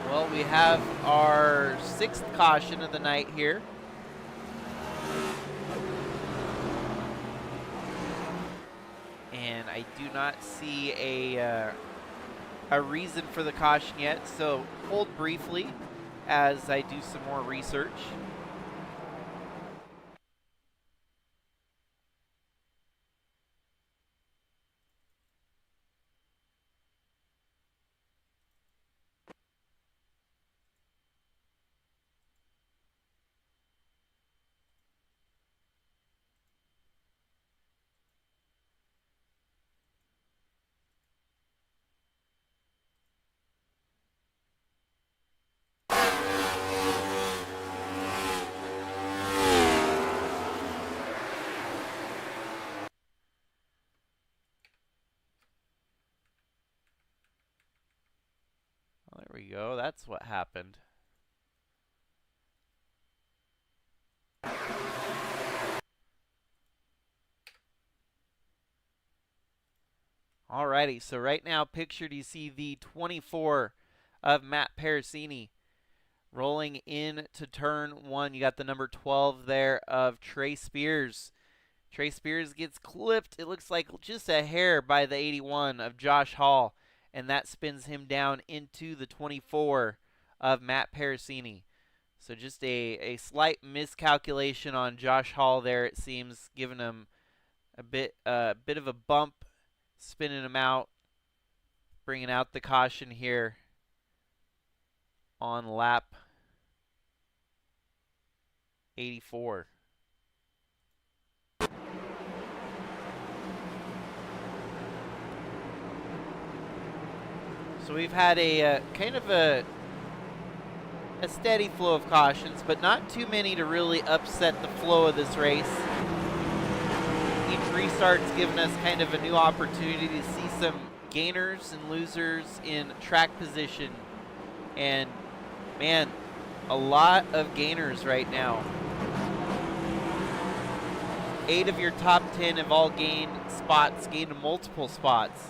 Well, we have our 6th caution of the night here. And I do not see a reason for the caution yet, so hold briefly as I do some more research. There we go. That's what happened. Alrighty, so right now pictured you see the 24 of Matt Parasini rolling in to turn 1. You got the number 12 there of Trey Spears. Trey Spears gets clipped, it looks like just a hair, by the 81 of Josh Hall, and that spins him down into the 24 of Matt Parasini. So just a slight miscalculation on Josh Hall there, it seems, giving him a bit of a bump, spinning him out, bringing out the caution here on lap 84. So we've had a kind of a steady flow of cautions, but not too many to really upset the flow of this race. Each restart's given us kind of a new opportunity to see some gainers and losers in track position. And man, a lot of gainers right now. 8 of your top 10 have all gained spots, gained multiple spots.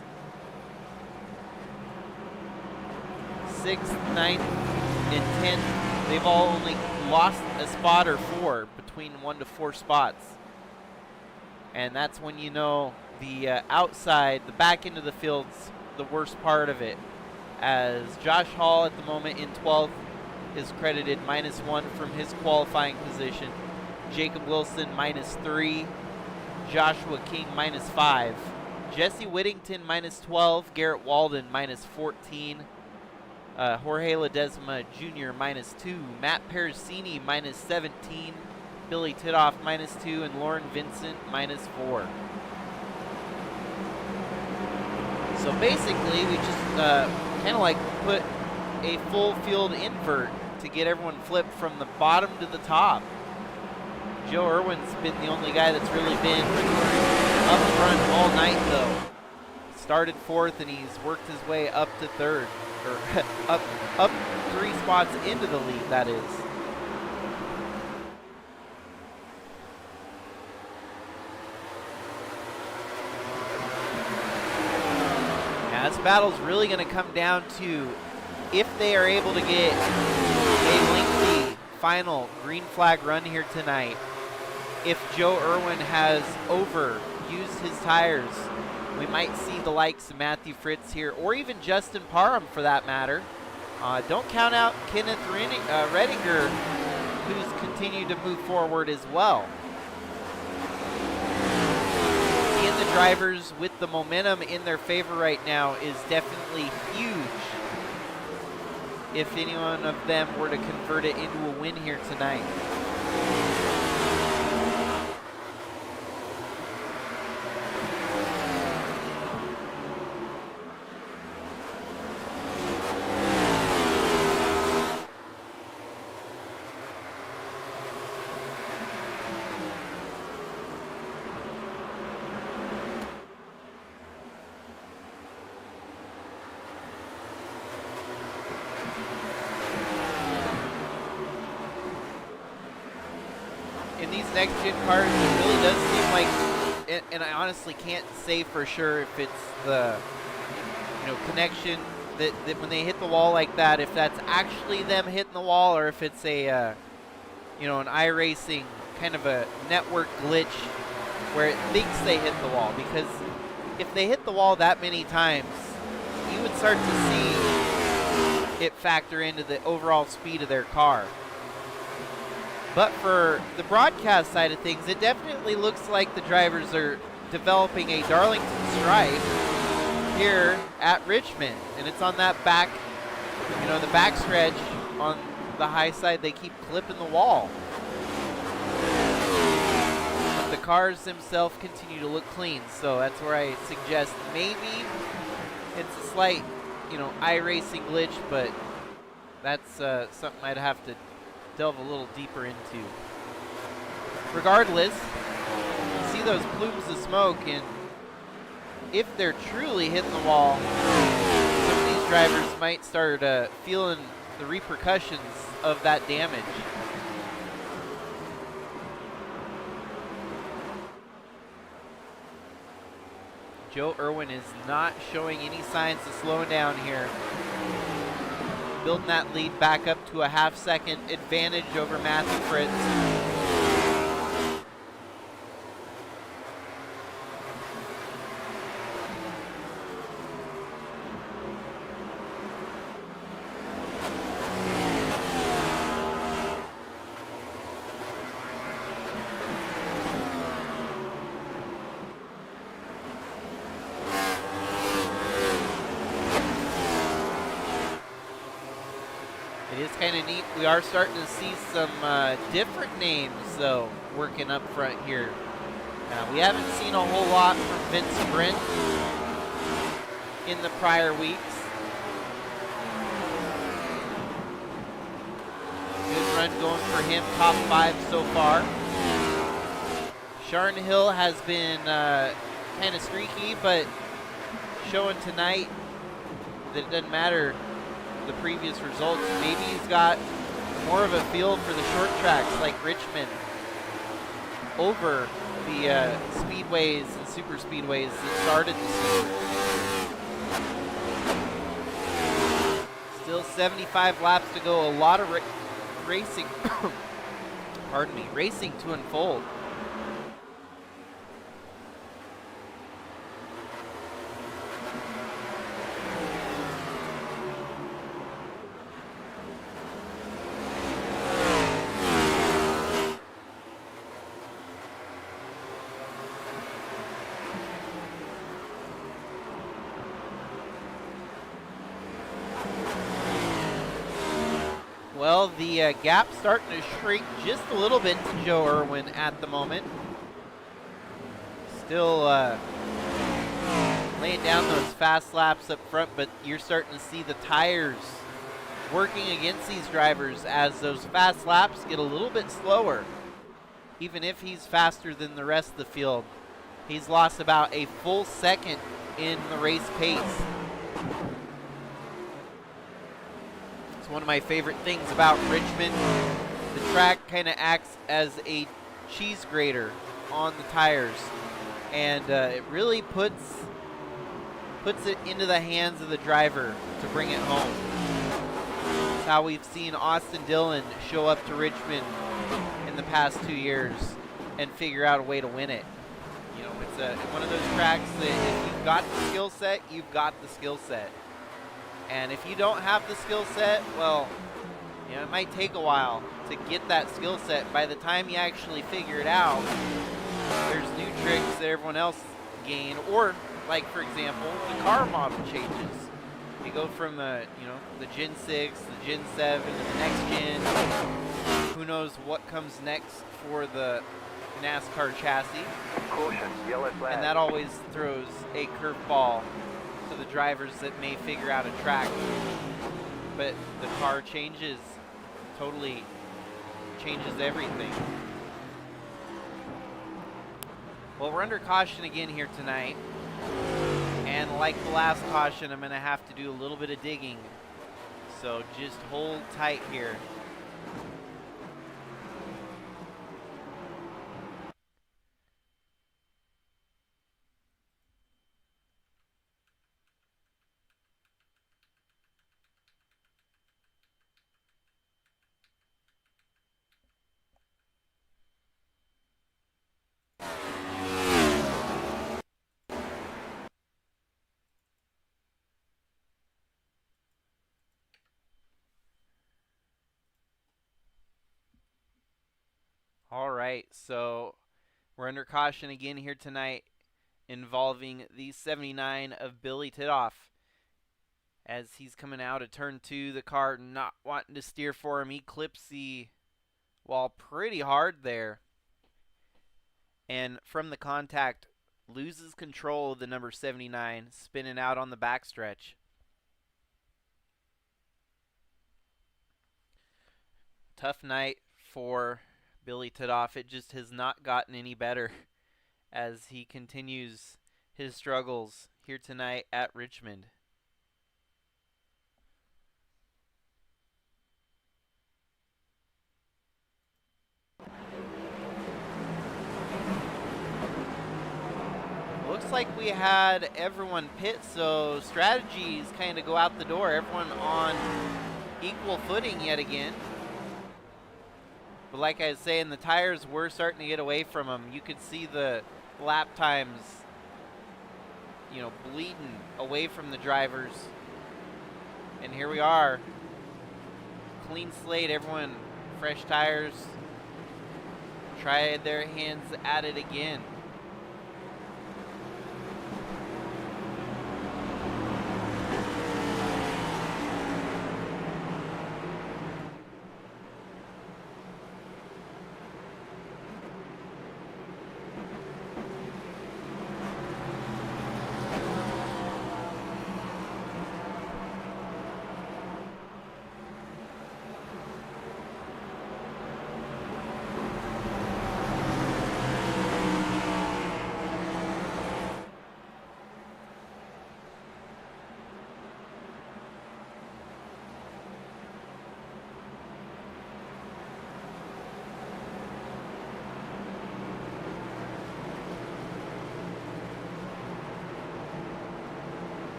6th, 9th, and 10th, they've all only lost a spot or 4 between 1 to 4 spots. And that's when you know the outside, the back end of the field's the worst part of it. As Josh Hall at the moment in 12th is credited -1 from his qualifying position. Jacob Wilson -3. Joshua King -5. Jesse Whittington -12. Garrett Walden -14. Jorge Ledesma Jr. -2. Matt Parasini -17. Billy Tidoff -2. And Lauren Vincent -4. So basically, we just kind of like put a full field invert to get everyone flipped from the bottom to the top. Joe Irwin's been the only guy that's really been up front all night, though. Started 4th, and he's worked his way up to 3rd. Or up 3 spots into the lead, that is. battle is really going to come down to if they are able to get a lengthy final green flag run here tonight. If Joe Irwin has overused his tires, we might see the likes of Matthew Fritz here, or even Justin Parham for that matter. Don't count out Kenneth Redinger, who's continued to move forward as well. Seeing the drivers with the momentum in their favor right now is definitely huge. If any one of them were to convert it into a win here tonight. Next gen cars, it really does seem like, and I honestly can't say for sure if it's the connection that when they hit the wall like that, if that's actually them hitting the wall, or if it's a an iRacing kind of a network glitch where it thinks they hit the wall. Because if they hit the wall that many times, you would start to see it factor into the overall speed of their car. But for the broadcast side of things, it definitely looks like the drivers are developing a Darlington stripe here at Richmond. And it's on that back, the back stretch on the high side. They keep clipping the wall. But the cars themselves continue to look clean. So that's where I suggest maybe it's a slight, iRacing glitch, but that's something I'd have to delve a little deeper into. Regardless, you see those plumes of smoke, and if they're truly hitting the wall, some of these drivers might start feeling the repercussions of that damage. Joe Irwin is not showing any signs of slowing down here. Building that lead back up to a half-second advantage over Matthew Fritz. Kind of neat. We are starting to see some different names, though, working up front here. We haven't seen a whole lot from Vince Brent in the prior weeks. Good run going for him, top 5 so far. Sharon Hill has been kind of streaky, but showing tonight that it doesn't matter the previous results. Maybe he's got more of a feel for the short tracks like Richmond over the speedways and super speedways that started the season. Still 75 laps to go. A lot of racing racing to unfold. Well, the gap's starting to shrink just a little bit to Joe Irwin at the moment. Still laying down those fast laps up front, but you're starting to see the tires working against these drivers as those fast laps get a little bit slower. Even if he's faster than the rest of the field, he's lost about a full second in the race pace. One of my favorite things about Richmond, the track kind of acts as a cheese grater on the tires, and it really puts puts it into the hands of the driver to bring it home. That's how we've seen Austin Dillon show up to Richmond in the past 2 years and figure out a way to win it. You know, it's one of those tracks that if you've got the skill set, you've got the skill set. And if you don't have the skill set, well, you know, it might take a while to get that skill set. By the time you actually figure it out, there's new tricks that everyone else gain. Or, like for example, the car model changes. You go from the Gen 6, the Gen 7, to the next gen. Who knows what comes next for the NASCAR chassis. Caution, yellow flag. And that always throws a curveball to the drivers that may figure out a track. But the car changes, totally changes everything. Well, we're under caution again here tonight. And like the last caution, I'm going to have to do a little bit of digging. So just hold tight here. All right, so we're under caution again here tonight involving the 79 of Billy Titoff. As he's coming out of turn 2, the car not wanting to steer for him. He clips the wall pretty hard there. And from the contact, loses control of the number 79, spinning out on the backstretch. Tough night for Billy Titoff. It just has not gotten any better as he continues his struggles here tonight at Richmond. Looks like we had everyone pit, so strategies kind of go out the door. Everyone on equal footing yet again. But like I was saying, the tires were starting to get away from them. You could see the lap times, you know, bleeding away from the drivers. And here we are. Clean slate, everyone, fresh tires. Try their hands at it again.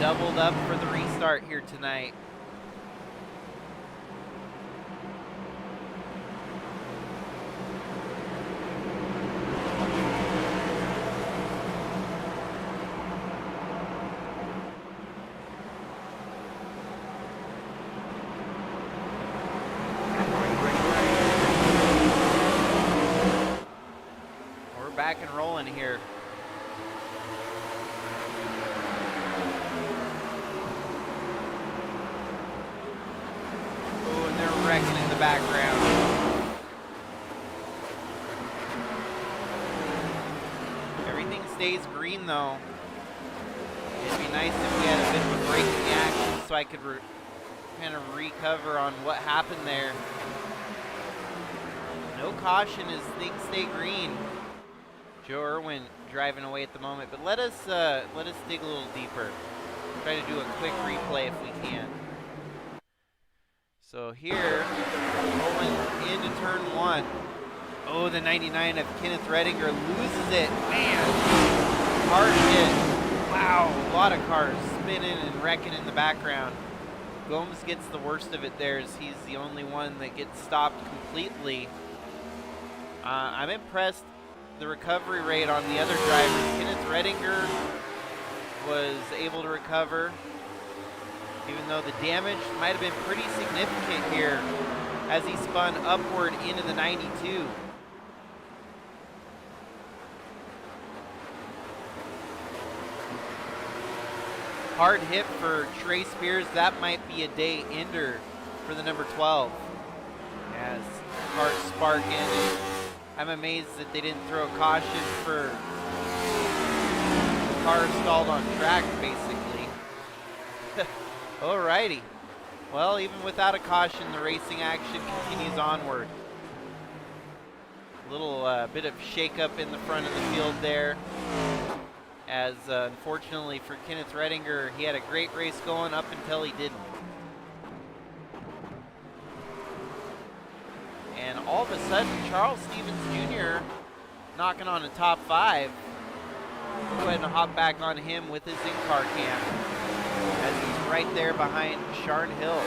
Doubled up for the restart here tonight. We're back and rolling here. Wrecking in the background. Everything stays green though. It'd be nice if we had a bit of a break in the action so I could kind of recover on what happened there. No caution as things stay green. Joe Irwin driving away at the moment, but let us dig a little deeper. Try to do a quick replay if we can. So here, going into turn 1. Oh, the 99 of Kenneth Redinger loses it. Man, hard hit. Wow, a lot of cars spinning and wrecking in the background. Gomes gets the worst of it there as he's the only one that gets stopped completely. I'm impressed the recovery rate on the other drivers. Kenneth Redinger was able to recover, even though the damage might have been pretty significant here as he spun upward into the 92. Hard hit for Trey Spears. That might be a day ender for the number 12 as cars spark in. I'm amazed that they didn't throw a caution for cars stalled on track, basically. Alrighty. Well, even without a caution, the racing action continues onward. A little bit of shakeup in the front of the field there, as unfortunately for Kenneth Redinger, he had a great race going up until he didn't. And all of a sudden, Charles Stevens Jr. knocking on a top 5. We'll go ahead and hop back on him with his in-car cam, as he's right there behind Sharn Hill.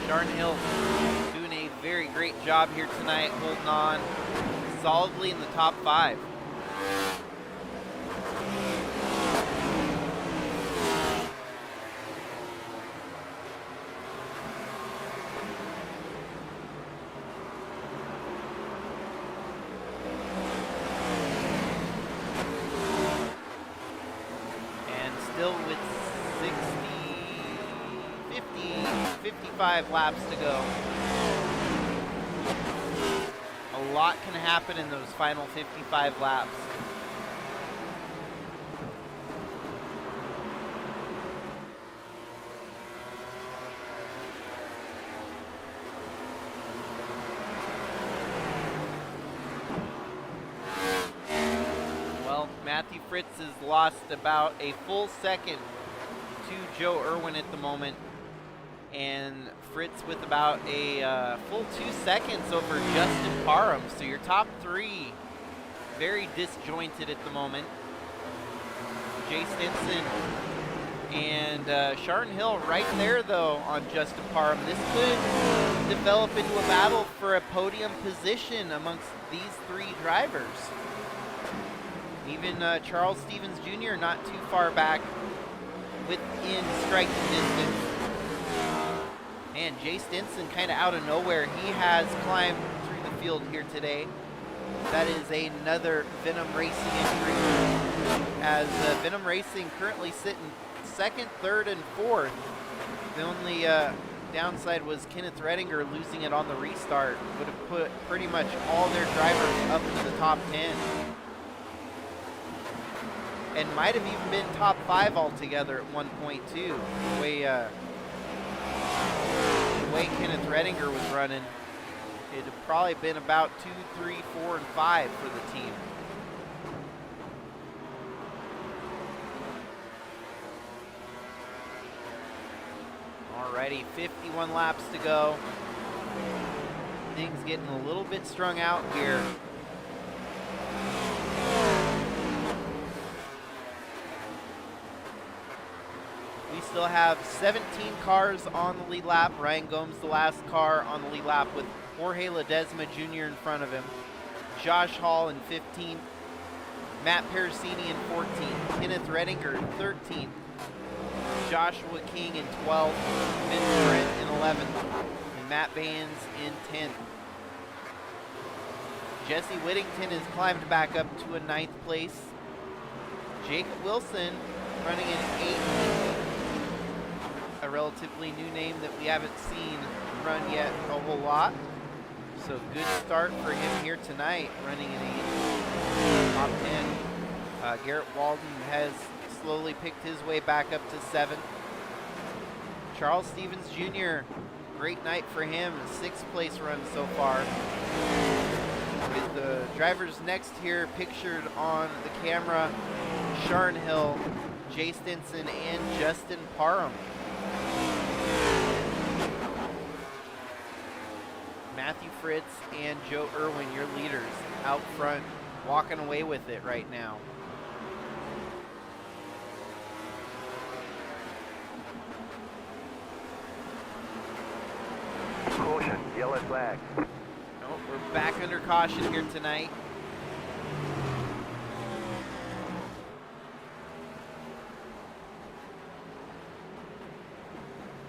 Sharn Hill doing a very great job here tonight, holding on solidly in the top 5. And still with 55 laps to go. A lot can happen in those final 55 laps. Well, Matthew Fritz has lost about a full second to Joe Irwin at the moment, and Fritz with about a full 2 seconds over Justin Parham. So your top 3 very disjointed at the moment. Jay Stinson and Sharn Hill right there though on Justin Parham. This could develop into a battle for a podium position amongst these 3 drivers. Even Charles Stevens Jr. not too far back within striking distance. And Jay Stinson kind of out of nowhere. He has climbed through the field here today. That is another Venom Racing entry, as Venom Racing currently sitting 2nd, 3rd, and 4th. The only downside was Kenneth Redinger losing it on the restart. Would have put pretty much all their drivers up to the top 10. And might have even been top 5 altogether at one point too. The way Kenneth Redinger was running, it'd have probably been about 2, 3, 4, and 5 for the team. Alrighty, 51 laps to go. Things getting a little bit strung out here. We still have 17 cars on the lead lap. Ryan Gomes, the last car on the lead lap, with Jorge Ledesma Jr. in front of him. Josh Hall in 15th. Matt Pericini in 14th. Kenneth Redinger in 13th. Joshua King in 12th. Vince Brent in 11th. And Matt Baines in 10th. Jesse Whittington has climbed back up to a 9th place. Jacob Wilson running in 18th. A relatively new name that we haven't seen run yet a whole lot. So good start for him here tonight, running in 8th. Top 10. Garrett Walden has slowly picked his way back up to 7th. Charles Stevens Jr., great night for him, 6th place run so far. With the drivers next here pictured on the camera, Sharon Hill, Jay Stinson, and Justin Parham. Matthew Fritz and Joe Irwin, your leaders, out front, walking away with it right now. Caution, yellow flag. Oh, we're back under caution here tonight.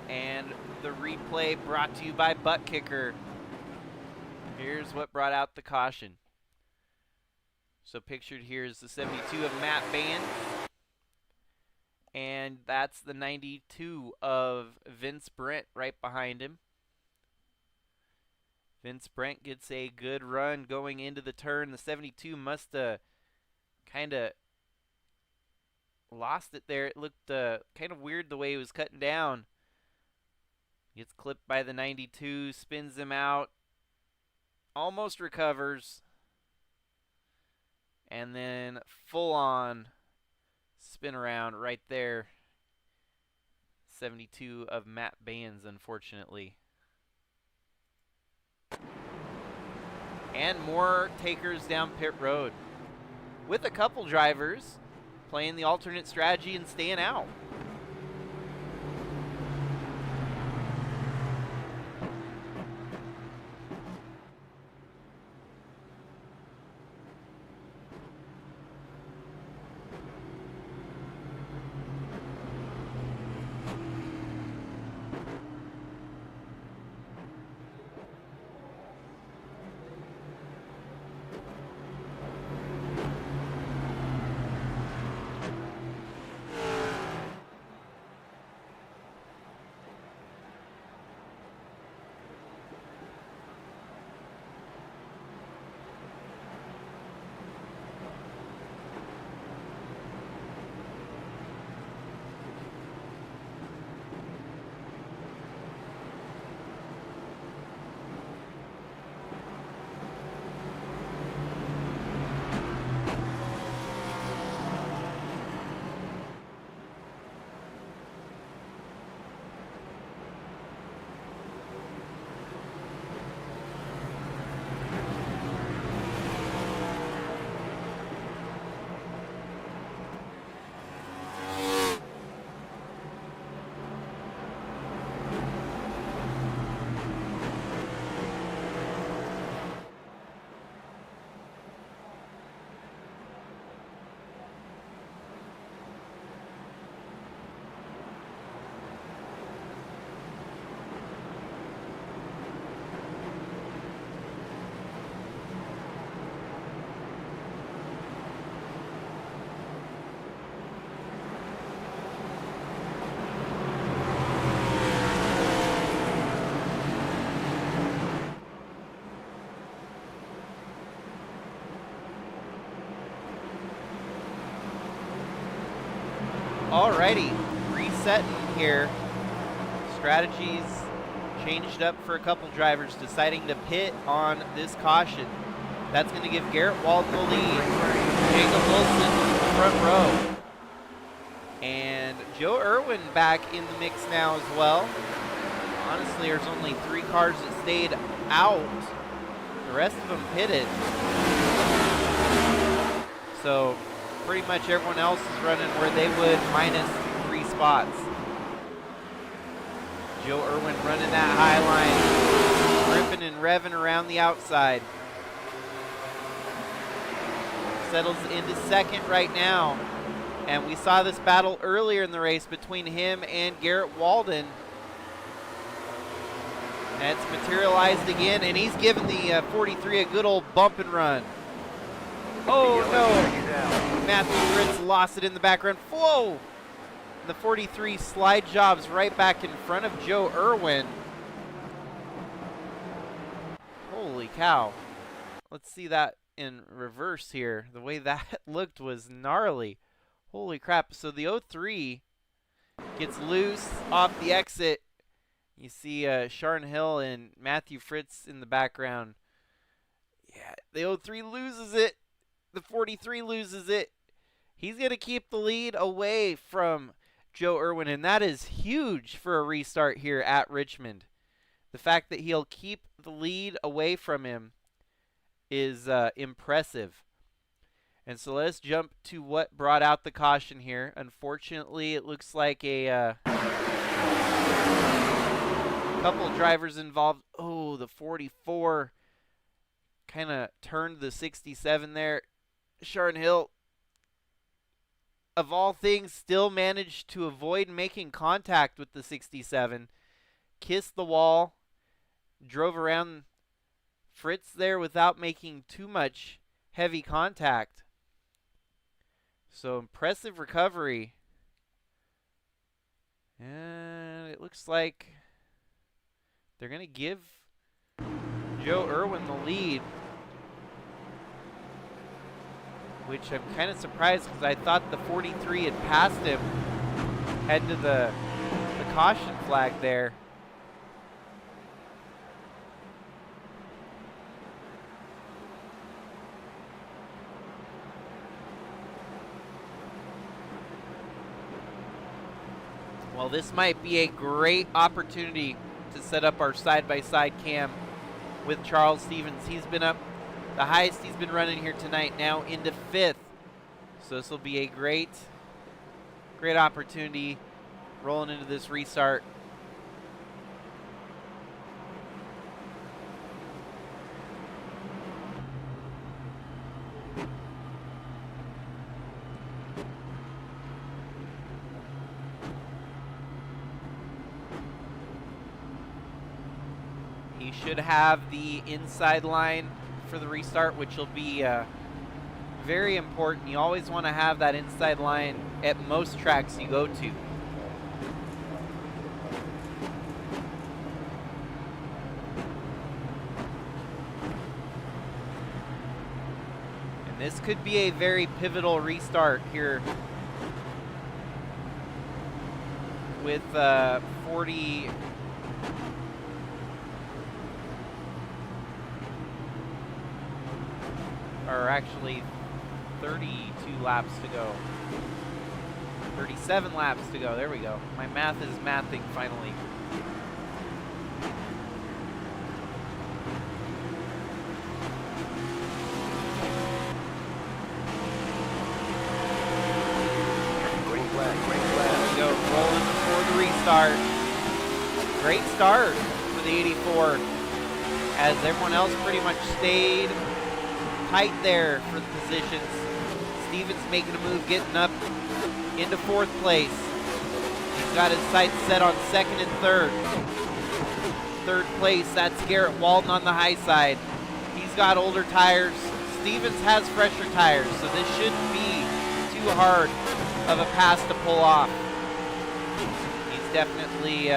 And the replay brought to you by Butt Kicker. Here's what brought out the caution. So pictured here is the 72 of Matt Baines. And that's the 92 of Vince Brent right behind him. Vince Brent gets a good run going into the turn. The 72 must have kind of lost it there. It looked kind of weird the way he was cutting down. Gets clipped by the 92, spins him out. Almost recovers, and then full on spin around right there. 72 of Matt Baines, unfortunately. And more takers down pit road, with a couple drivers playing the alternate strategy and staying out. Alrighty, resetting here. Strategies changed up for a couple drivers, deciding to pit on this caution. That's going to give Garrett Walden the lead. Jacob Wilson front row. And Joe Irwin back in the mix now as well. honestly, there's only 3 cars that stayed out. The rest of them pitted. So pretty much everyone else is running where they would, minus 3 spots. Joe Irwin running that high line, ripping and revving around the outside. Settles into second right now. And we saw this battle earlier in the race between him and Garrett Walden. And it's materialized again, and he's given the 43 a good old bump and run. Oh no, Matthew Fritz lost it in the background. Whoa! The 43 slide jobs right back in front of Joe Irwin. Holy cow. Let's see that in reverse here. The way that looked was gnarly. Holy crap. So the 03 gets loose off the exit. You see Sharon Hill and Matthew Fritz in the background. Yeah, the 03 loses it. The 43 loses it. He's going to keep the lead away from Joe Irwin, and that is huge for a restart here at Richmond. The fact that he'll keep the lead away from him is impressive. And so let's jump to what brought out the caution here. Unfortunately, it looks like a couple of drivers involved. Oh, the 44 kind of turned the 67 there. Sharon Hill, of all things, still managed to avoid making contact with the 67. Kissed the wall, drove around Fritz there without making too much heavy contact. So impressive recovery. And it looks like they're going to give Joe Irwin the lead, which I'm kind of surprised because I thought the 43 had passed him, head to the caution flag there. Well, this might be a great opportunity to set up our side-by-side cam with Charles Stevens. He's been up the highest he's been running here tonight, now into 5th. So this will be a great opportunity rolling into this restart. He should have the inside line for the restart, which will be very important. You always want to have that inside line at most tracks you go to. And this could be a very pivotal restart here with 40. Or actually 32 laps to go. 37 laps to go. There we go. My math is mathing finally. Green flag, green flag. There we go. Rolling before the restart. Great start for the 84, as everyone else pretty much stayed tight there for the positions. Stevens making a move, getting up into 4th place. He's got his sights set on 2nd and 3rd. 3rd place, that's Garrett Walden on the high side. He's got older tires. Stevens has fresher tires, so this shouldn't be too hard of a pass to pull off. He's definitely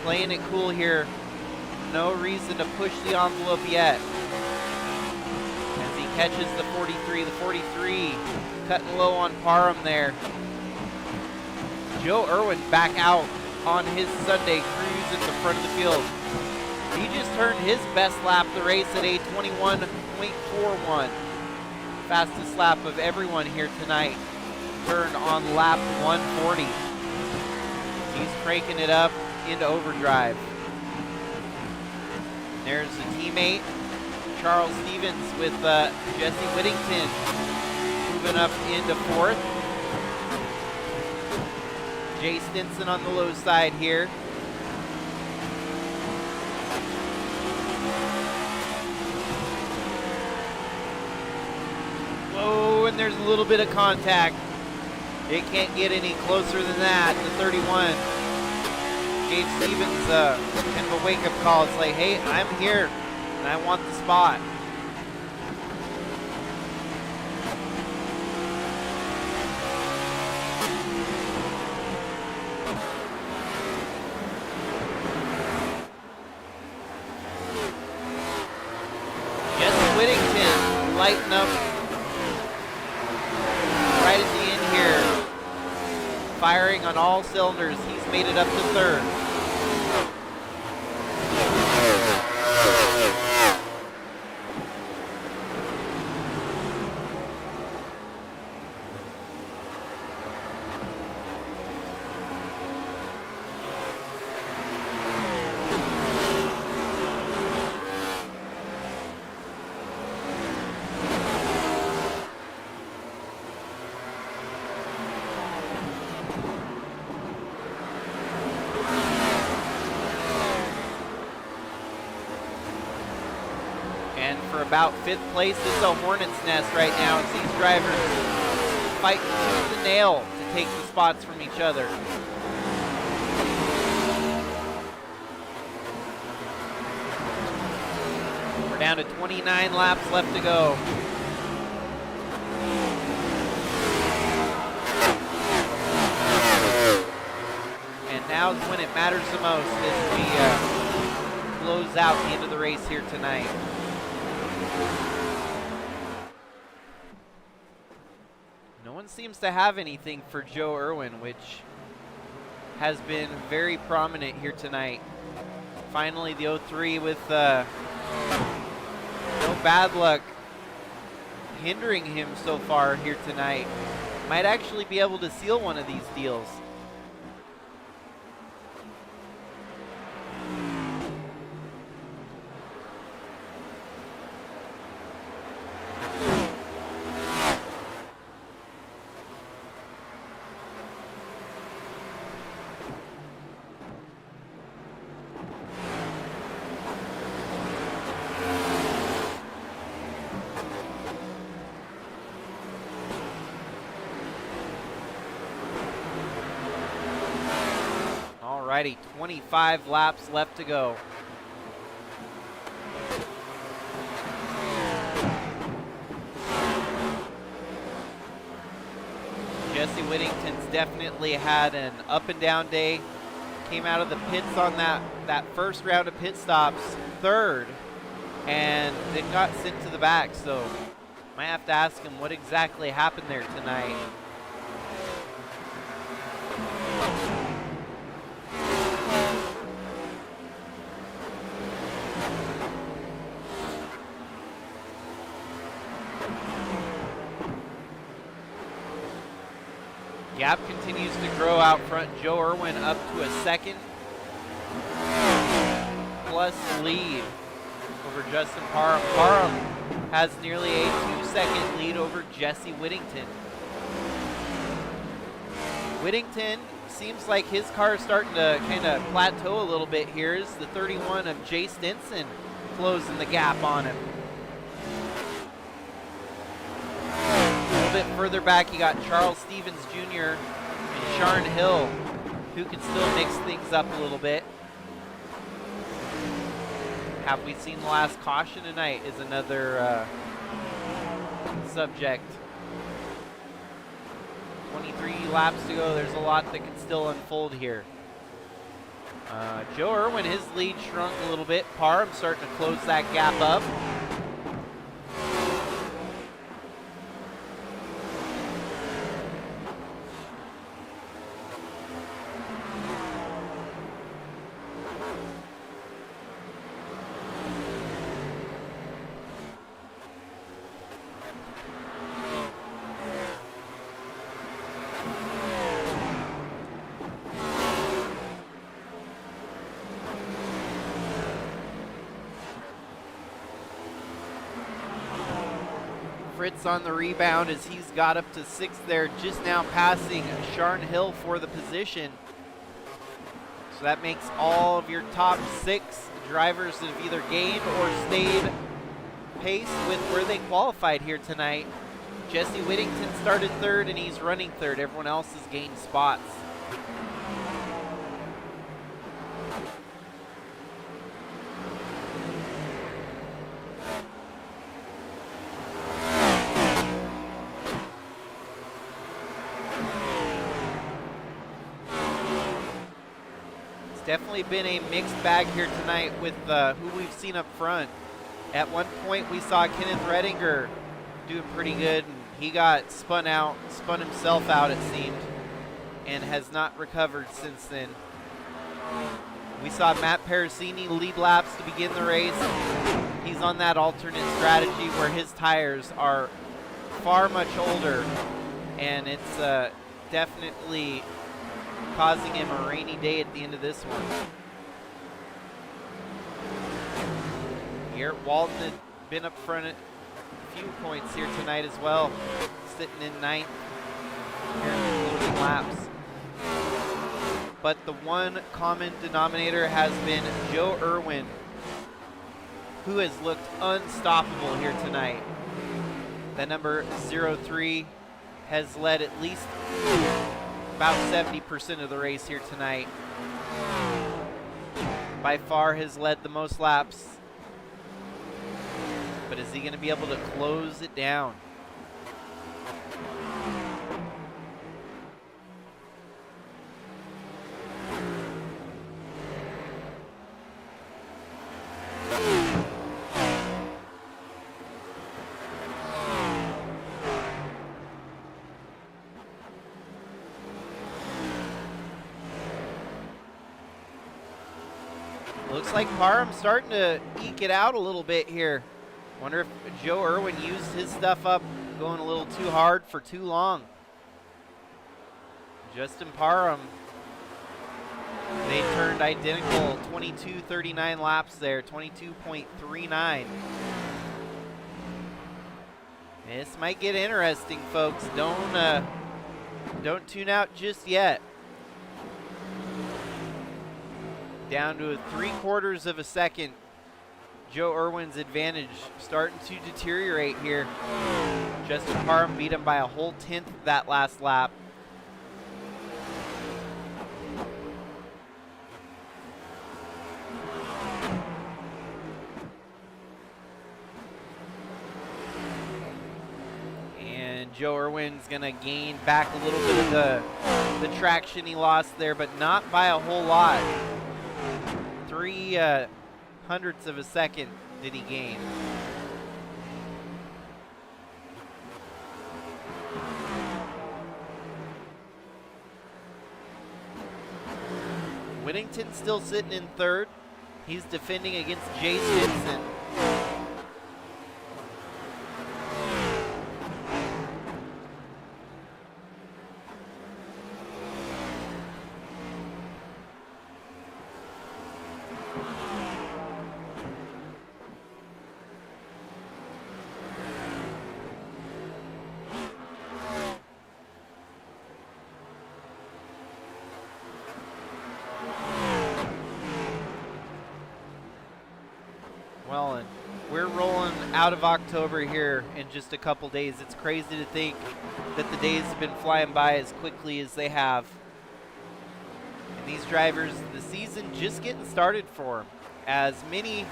playing it cool here. No reason to push the envelope yet. Catches the 43. The 43 cutting low on Parham there. Joe Irwin back out on his Sunday cruise at the front of the field. He just turned his best lap of the race at a 21.41. Fastest lap of everyone here tonight. Turned on lap 140. He's cranking it up into overdrive. There's a teammate, Charles Stevens, with Jesse Whittington moving up into 4th. Jay Stinson on the low side here. Whoa, and there's a little bit of contact. It can't get any closer than that. The 31 gave Stevens kind of a wake-up call. It's like, hey, I'm here, and I want the spot. Jesse Whittington lighting up right at the end here. Firing on all cylinders. He's made it up to 3rd. And for about 5th place, it's a hornet's nest right now as these drivers fight tooth and nail to take the spots from each other. We're down to 29 laps left to go. And now's when it matters the most as we close out the end of the race here tonight. No one seems to have anything for Joe Irwin, which has been very prominent here tonight. Finally, the 03 with no bad luck hindering him so far here tonight. Might actually be able to seal one of these deals. Alrighty, 25 laps left to go. Jesse Whittington's definitely had an up and down day. Came out of the pits on that first round of pit stops 3rd and then got sent to the back. So might have to ask him what exactly happened there tonight. Gap continues to grow out front. Joe Irwin up to a 2nd plus lead over Justin Parham. Parham has nearly a 2-second lead over Jesse Whittington. Whittington seems like his car is starting to kind of plateau a little bit here as the 31 of Jay Stinson closing the gap on him. A little bit further back, you got Charles Stevens Jr. and Sharn Hill, who can still mix things up a little bit. Have we seen the last caution tonight is another subject. 23 laps to go. There's a lot that can still unfold here. Joe Irwin, his lead shrunk a little bit. Parham starting to close that gap up. Fritz on the rebound as he's got up to 6th there, just now passing Sharn Hill for the position. So that makes all of your top 6 drivers that have either gained or stayed pace with where they qualified here tonight. Jesse Whittington started 3rd and he's running 3rd. Everyone else has gained spots. Definitely been a mixed bag here tonight with who we've seen up front. At one point we saw Kenneth Redinger doing pretty good, and he got spun himself out it seemed, and has not recovered since then. We saw Matt Parasini lead laps to begin the race. He's on that alternate strategy where his tires are far much older, and it's definitely causing him a rainy day at the end of this one. Garrett Walton had been up front at a few points here tonight as well, sitting in 9th here in the closing laps. But the one common denominator has been Joe Irwin, who has looked unstoppable here tonight. That number 03 has led at least about 70% of the race here tonight. By far has led the most laps. But is he going to be able to close it down? Looks like Parham's starting to eke it out a little bit here. Wonder if Joe Irwin used his stuff up going a little too hard for too long. Justin Parham, they turned identical 22:39 laps there, 22.39. This might get interesting, folks. Don't tune out just yet. Down to 3/4 of a second. Joe Irwin's advantage starting to deteriorate here. Justin Parham beat him by a whole 10th that last lap. And Joe Irwin's gonna gain back a little bit of the traction he lost there, but not by a whole lot. 3/100ths of a second did he gain. Whittington still sitting in 3rd. He's defending against Jay Stinson. Well, and we're rolling out of October here in just a couple days. It's crazy to think that the days have been flying by as quickly as they have. And these drivers, the season just getting started for them, as many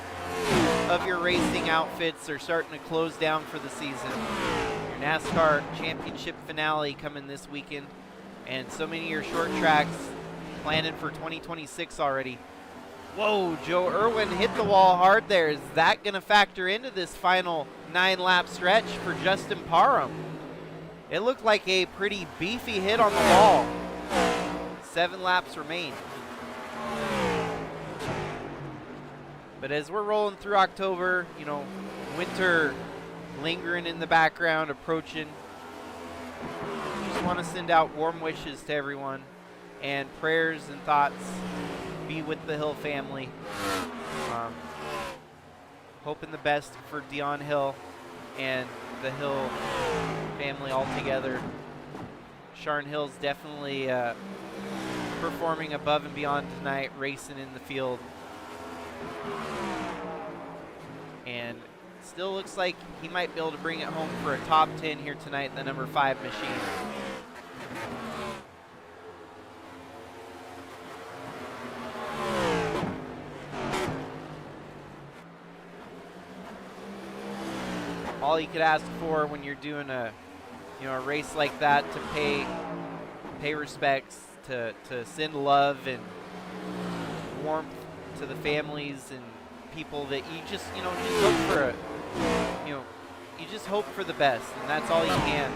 of your racing outfits are starting to close down for the season. Your NASCAR championship finale coming this weekend, and so many of your short tracks planning for 2026 already. Whoa, Joe Irwin hit the wall hard there. Is that going to factor into this final 9-lap stretch for Justin Parham? It looked like a pretty beefy hit on the wall. 7 laps remain. But as we're rolling through October, you know, winter lingering in the background, approaching. Just want to send out warm wishes to everyone, and prayers and thoughts be with the Hill family. Hoping the best for Dionne Hill and the Hill family all together. Sharn Hill's definitely performing above and beyond tonight, racing in the field. And still looks like he might be able to bring it home for a top 10 here tonight in the number 5 machine. All you could ask for when you're doing a race like that, to pay respects, to send love and warmth to the families and people that you just hope for you just hope for the best, and that's all you can.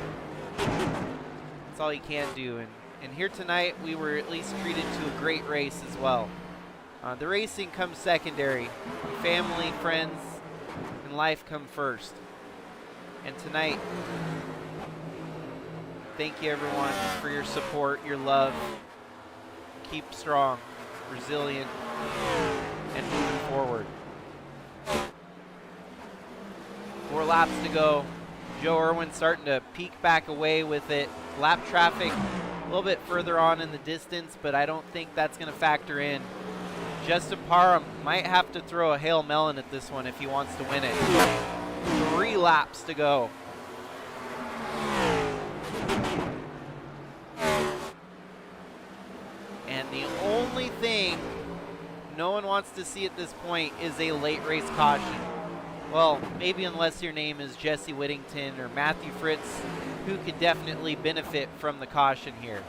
That's all you can do. And here tonight we were at least treated to a great race as well. The racing comes secondary. Family, friends, and life come first. And tonight, thank you everyone for your support, your love. Keep strong, resilient, and moving forward. 4 laps to go. Joe Irwin starting to peek back away with it. Lap traffic a little bit further on in the distance, but I don't think that's going to factor in. Justin Parham might have to throw a Hail Melon at this one if he wants to win it. 3 laps to go. And the only thing no one wants to see at this point is a late race caution. Well, maybe unless your name is Jesse Whittington or Matthew Fritz, who could definitely benefit from the caution here.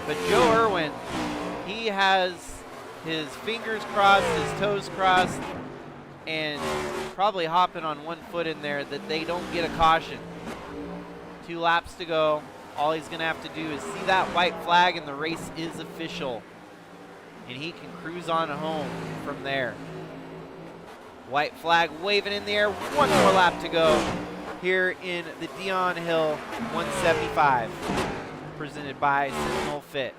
But Joe Irwin, he has his fingers crossed, his toes crossed, and probably hopping on one foot in there that they don't get a caution. 2 laps to go. All he's going to have to do is see that white flag and the race is official. And he can cruise on home from there. White flag waving in the air. 1 more lap to go here in the Dionne Hill 175. Presented by Sentinelfit.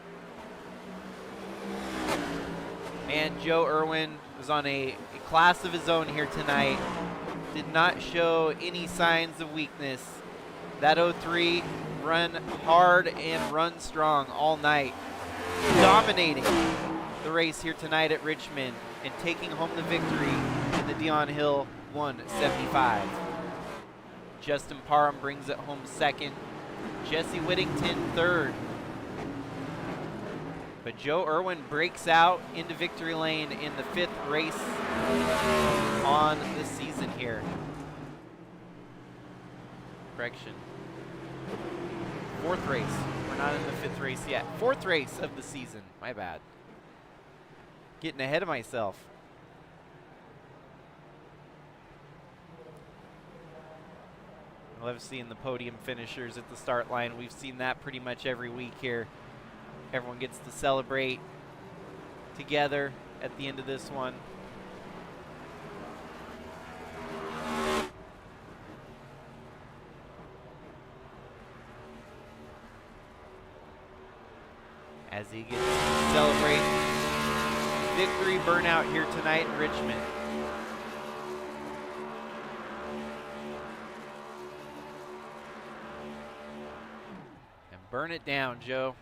And Joe Irwin was on a class of his own here tonight. Did not show any signs of weakness. That 03 run hard and run strong all night. Dominating the race here tonight at Richmond and taking home the victory in the Dionne Hill 175. Justin Parham brings it home second. Jesse Whittington third. But Joe Irwin breaks out into victory lane in the 5th race on the season here. Correction. 4th race. We're not in the 5th race yet. 4th race of the season. My bad. Getting ahead of myself. I love seeing the podium finishers at the start line. We've seen that pretty much every week here. Everyone gets to celebrate together at the end of this one. As he gets to celebrate victory burnout here tonight in Richmond. And burn it down, Joe.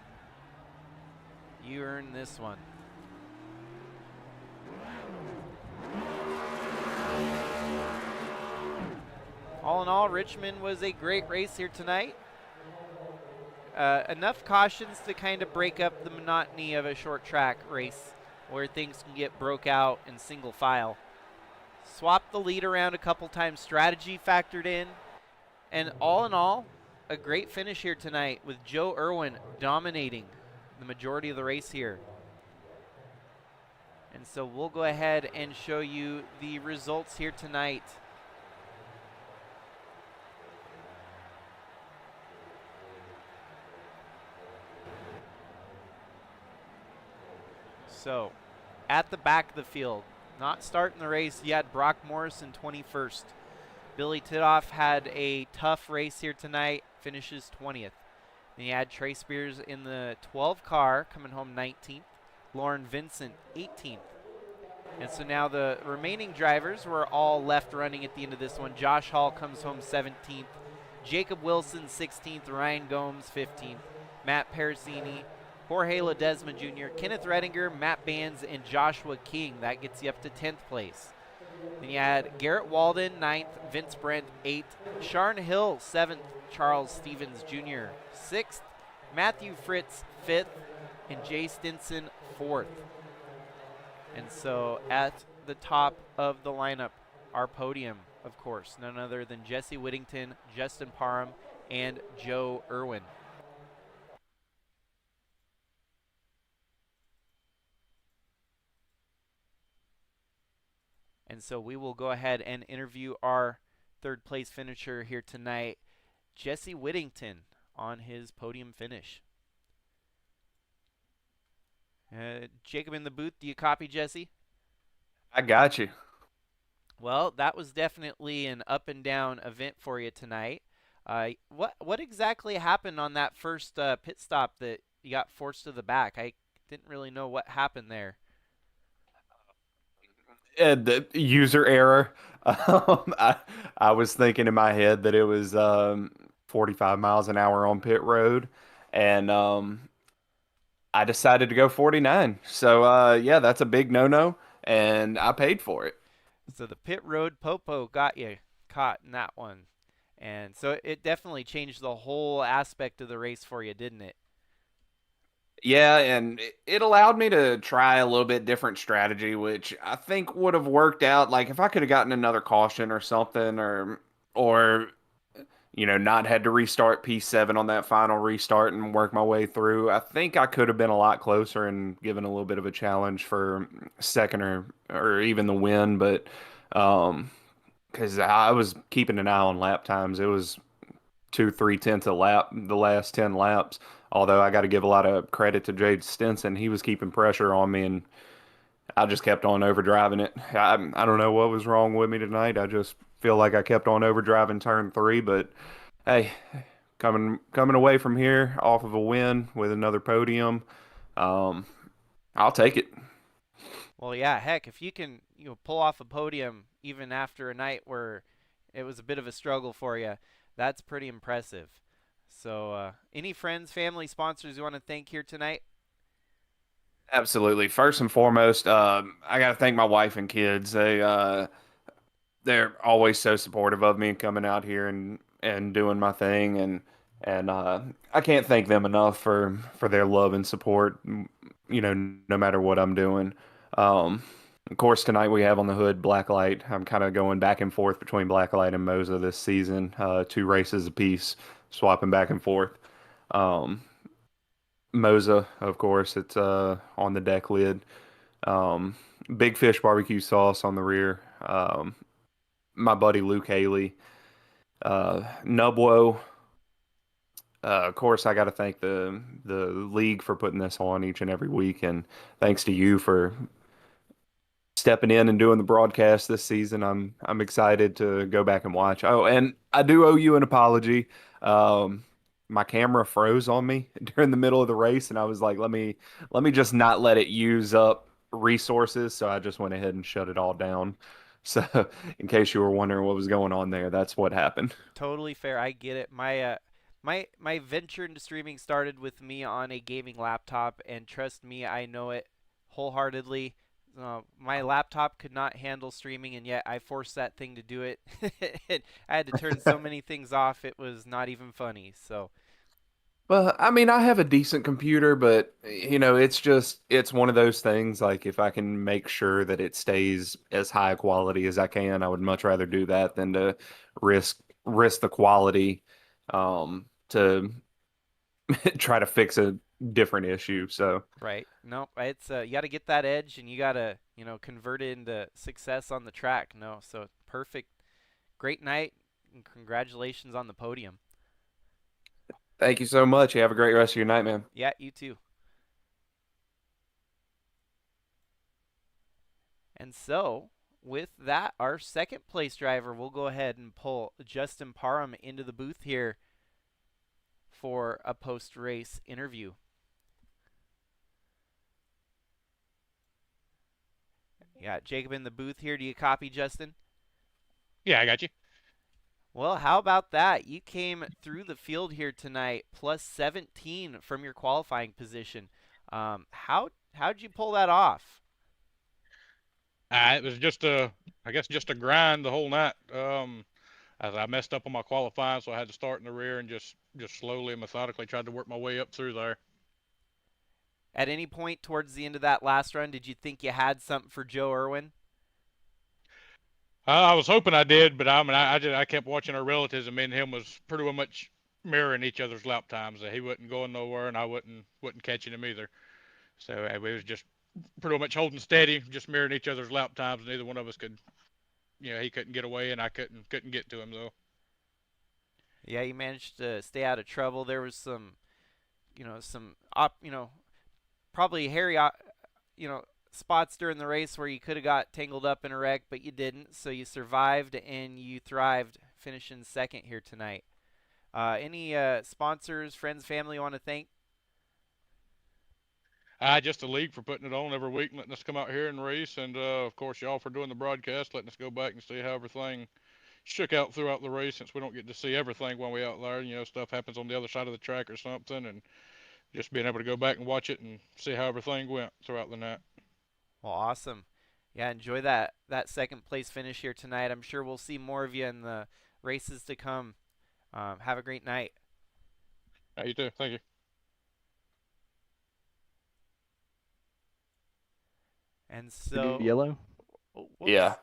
You earned this one. All in all, Richmond was a great race here tonight. Enough cautions to kind of break up the monotony of a short track race where things can get broke out in single file. Swapped the lead around a couple times, strategy factored in, and all in all, a great finish here tonight with Joe Irwin dominating the majority of the race here. And so we'll go ahead and show you the results here tonight. So, at the back of the field, not starting the race, you had Brock Morrison 21st. Billy Titoff had a tough race here tonight, finishes 20th. Then you had Trey Spears in the 12 car, coming home 19th. Lauren Vincent, 18th. And so now the remaining drivers were all left running at the end of this one. Josh Hall comes home 17th. Jacob Wilson 16th. Ryan Gomes 15th. Matt Parasini, Jorge Ledesma Jr., Kenneth Redinger, Matt Bands, and Joshua King. That gets you up to 10th place. Then you had Garrett Walden 9th, Vince Brent 8th, Sharn Hill 7th, Charles Stevens Jr. 6th, Matthew Fritz 5th, and Jay Stinson 4th. And so at the top of the lineup, our podium, of course, none other than Jesse Whittington, Justin Parham, and Joe Irwin. And so we will go ahead and interview our third place finisher here tonight, Jesse Whittington, on his podium finish. Jacob in the booth, do you copy, Jesse? I got you. Well, that was definitely an up and down event for you tonight. What exactly happened on that first pit stop that you got forced to the back? I didn't really know what happened there. The user error. I was thinking in my head that it was 45 miles an hour on pit road, and I decided to go 49. So yeah, that's a big no-no, and I paid for it. So the pit road popo got you caught in that one. And so it definitely changed the whole aspect of the race for you, didn't it? Yeah, and it allowed me to try a little bit different strategy, which I think would have worked out. Like if I could have gotten another caution or something, or not had to restart P7 on that final restart and work my way through. I think I could have been a lot closer and given a little bit of a challenge for second or even the win, but because I was keeping an eye on lap times, it was 2 3/10 a lap the last 10 laps. Although I got to give a lot of credit to Jade Stinson, he was keeping pressure on me, and I just kept on overdriving it. I don't know what was wrong with me tonight. I just feel like I kept on overdriving turn three, but hey, coming away from here off of a win with another podium, I'll take it. Well, yeah, heck, if you can, pull off a podium even after a night where it was a bit of a struggle for you, that's pretty impressive. So, any friends, family, sponsors you want to thank here tonight? Absolutely. First and foremost, I got to thank my wife and kids. They're always so supportive of me coming out here and doing my thing, and I can't thank them enough for their love and support. No matter what I'm doing. Of course, tonight we have on the hood Blacklight. I'm kind of going back and forth between Blacklight and Moza this season. 2 races apiece, swapping back and forth. Um, Moza, of course, it's on the deck lid. Um, Big Fish barbecue sauce on the rear. My buddy Luke Haley, Nubwo. Of course, I got to thank the league for putting this on each and every week, and thanks to you for stepping in and doing the broadcast this season. I'm excited to go back and watch. Oh, and I do owe you an apology. My camera froze on me during the middle of the race, and I was like, let me just not let it use up resources. So I just went ahead and shut it all down. So in case you were wondering what was going on there, that's what happened. Totally fair. I get it. My venture into streaming started with me on a gaming laptop, and trust me, I know it wholeheartedly. My laptop could not handle streaming, and yet I forced that thing to do it. I had to turn so many things off; it was not even funny. So, Well, I mean, I have a decent computer, but it's one of those things. Like if I can make sure that it stays as high quality as I can, I would much rather do that than to risk the quality to try to fix a different issue. So, right? No, it's you got to get that edge, and you got to convert it into success on the track. No, so perfect, great night, and congratulations on the podium. thank you so much. You have a great rest of your night, man. Yeah, you too. And so, with that, our second place driver will go ahead and pull Justin Parham into the booth here for a post-race interview. Yeah, Jacob in the booth here. Do you copy, Justin? Yeah, I got you. Well, how about that? You came through the field here tonight, plus 17 from your qualifying position. How'd you pull that off? It was just I guess just a grind the whole night. As I messed up on my qualifying, so I had to start in the rear and just slowly and methodically tried to work my way up through there. At any point towards the end of that last run, did you think you had something for Joe Irwin? I was hoping I did, but I kept watching our relatives, and me and him was pretty much mirroring each other's lap times. He wasn't going nowhere, and I wasn't catching him either. So we was just pretty much holding steady, just mirroring each other's lap times. Neither one of us could, he couldn't get away, and I couldn't get to him though. Yeah, you managed to stay out of trouble. There was some, probably hairy, spots during the race where you could have got tangled up in a wreck, but you didn't. So you survived and you thrived, finishing second here tonight. Any sponsors, friends, family you want to thank? Just the league for putting it on every week, letting us come out here and race, and of course y'all for doing the broadcast, letting us go back and see how everything shook out throughout the race. Since we don't get to see everything when we out there, stuff happens on the other side of the track or something, and just being able to go back and watch it and see how everything went throughout the night. Well, awesome. Yeah, enjoy that second place finish here tonight. I'm sure we'll see more of you in the races to come. Have a great night. You too. Thank you. And so, Yellow? oh, whoops. Yeah.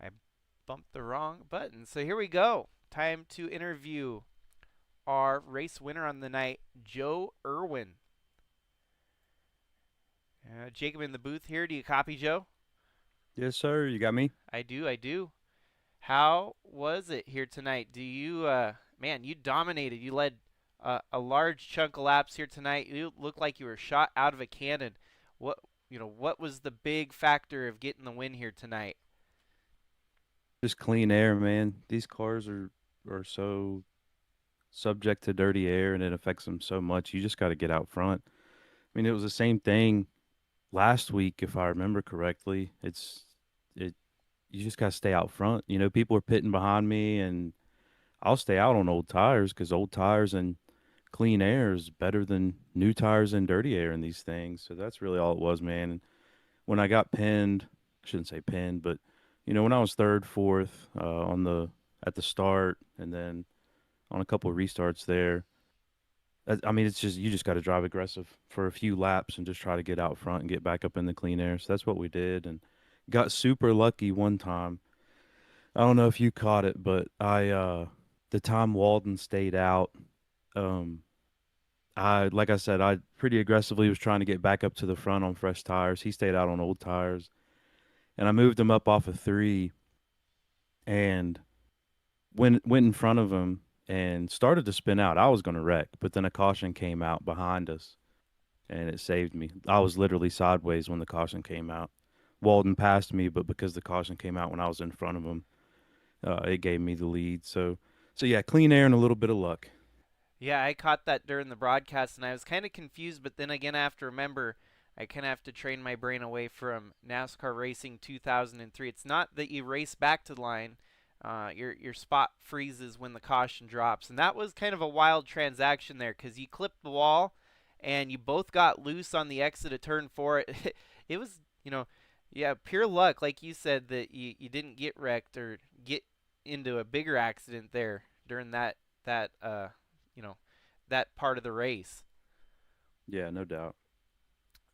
I bumped the wrong button. So here we go. Time to interview our race winner on the night, Joe Irwin. Jacob in the booth here. Do you copy, Joe? Yes, sir. You got me? I do. How was it here tonight? Do you, man, you dominated. You led a large chunk of laps here tonight. You looked like you were shot out of a cannon. What was the big factor of getting the win here tonight? Just clean air, man. These cars are so subject to dirty air, and it affects them so much. You just got to get out front. I mean, it was the same thing last week, if I remember correctly. It you just got to stay out front. People are pitting behind me, and I'll stay out on old tires because old tires and clean air is better than new tires and dirty air in these things. So that's really all it was, man. And when I got pinned, I shouldn't say pinned, but when I was third, fourth at the start, and then on a couple of restarts there, I mean, it's just you just got to drive aggressive for a few laps and just try to get out front and get back up in the clean air. So that's what we did, and got super lucky one time. I don't know if you caught it, but the time Walden stayed out, um, like I said, I pretty aggressively was trying to get back up to the front on fresh tires. He stayed out on old tires, and I moved him up off of 3, and went in front of him and started to spin out. I was going to wreck, but then a caution came out behind us, and it saved me. I was literally sideways when the caution came out. Walden passed me, but because the caution came out when I was in front of him, it gave me the lead. So yeah, clean air and a little bit of luck. Yeah, I caught that during the broadcast, and I was kind of confused, but then again, I have to remember, I kind of have to train my brain away from NASCAR Racing 2003. It's not that you race back to the line. Your spot freezes when the caution drops, and that was kind of a wild transaction there because you clipped the wall, and you both got loose on the exit of turn 4. It was, yeah, pure luck, like you said, that you didn't get wrecked or get into a bigger accident there during that that part of the race. Yeah, no doubt.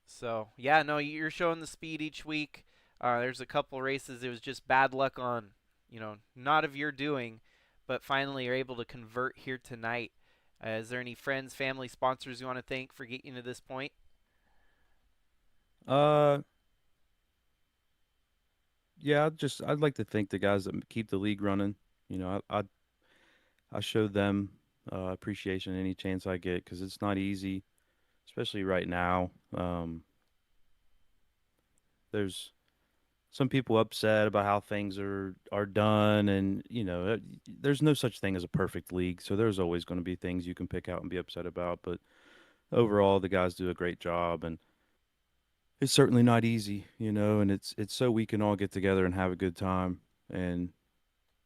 So yeah, no, you're showing the speed each week. There's a couple races it was just bad luck on, not of your doing, but finally you're able to convert here tonight. Is there any friends, family, sponsors you want to thank for getting you to this point? Uh, yeah, I'd like to thank the guys that keep the league running. I show them appreciation any chance I get because it's not easy, especially right now. There's some people upset about how things are done, and there's no such thing as a perfect league, so there's always going to be things you can pick out and be upset about. But overall, the guys do a great job, and it's certainly not easy, and it's so we can all get together and have a good time, and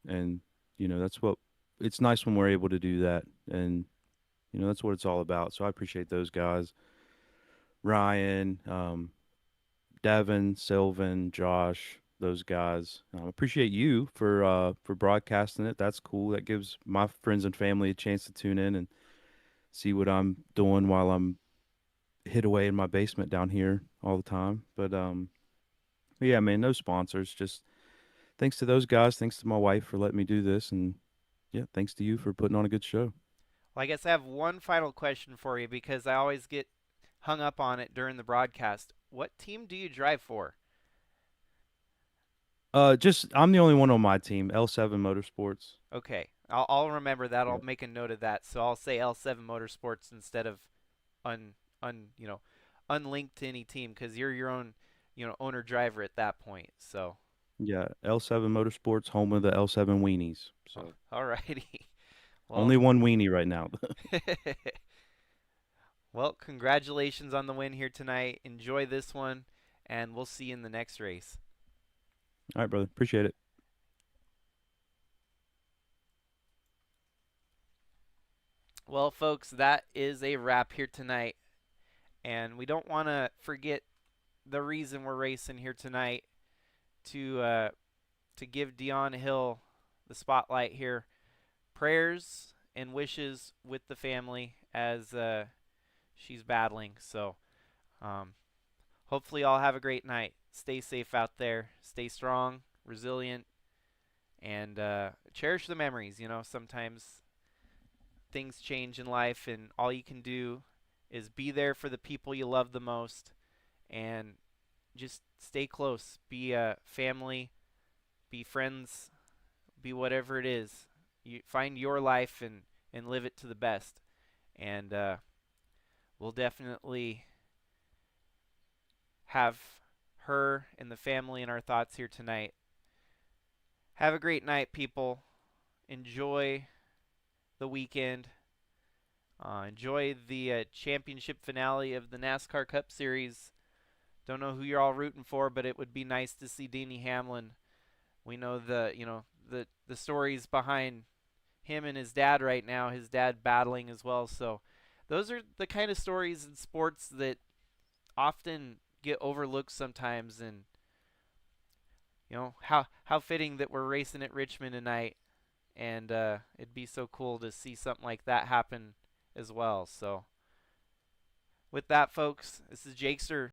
and that's what it's nice when we're able to do that, and that's what it's all about. So I appreciate those guys, Ryan, Devin, Sylvan, Josh, those guys. Appreciate you for broadcasting it. That's cool. That gives my friends and family a chance to tune in and see what I'm doing while I'm hid away in my basement down here all the time. But yeah, man, no sponsors. Just thanks to those guys. Thanks to my wife for letting me do this, and yeah, thanks to you for putting on a good show. Well, I guess I have one final question for you because I always get hung up on it during the broadcast. What team do you drive for? Just I'm the only one on my team, L7 Motorsports. Okay, I'll remember that. I'll Yep. make a note of that. So I'll say L7 Motorsports instead of un un you know unlinked to any team because you're your own owner driver at that point. So Yeah, L7 Motorsports, home of the L7 weenies. So alrighty. Well, only one weenie right now. well, congratulations on the win here tonight. Enjoy this one, and we'll see you in the next race. All right, brother. Appreciate it. Well, folks, that is a wrap here tonight. And we don't want to forget the reason we're racing here tonight to give Dionne Hill the spotlight here. Prayers and wishes with the family as she's battling. So hopefully all have a great night. Stay safe out there. Stay strong, resilient, and cherish the memories. Sometimes things change in life, and all you can do is be there for the people you love the most and just stay close. Be a family, be friends, be whatever it is. You find your life and live it to the best. And we'll definitely have her and the family in our thoughts here tonight. Have a great night, people. Enjoy the weekend. Enjoy the championship finale of the NASCAR Cup Series. Don't know who you're all rooting for, but it would be nice to see Denny Hamlin. We know the stories behind him and his dad right now. His dad battling as well. So those are the kind of stories in sports that often get overlooked sometimes. And how fitting that we're racing at Richmond tonight, and it'd be so cool to see something like that happen as well. So with that, folks, this is Jakester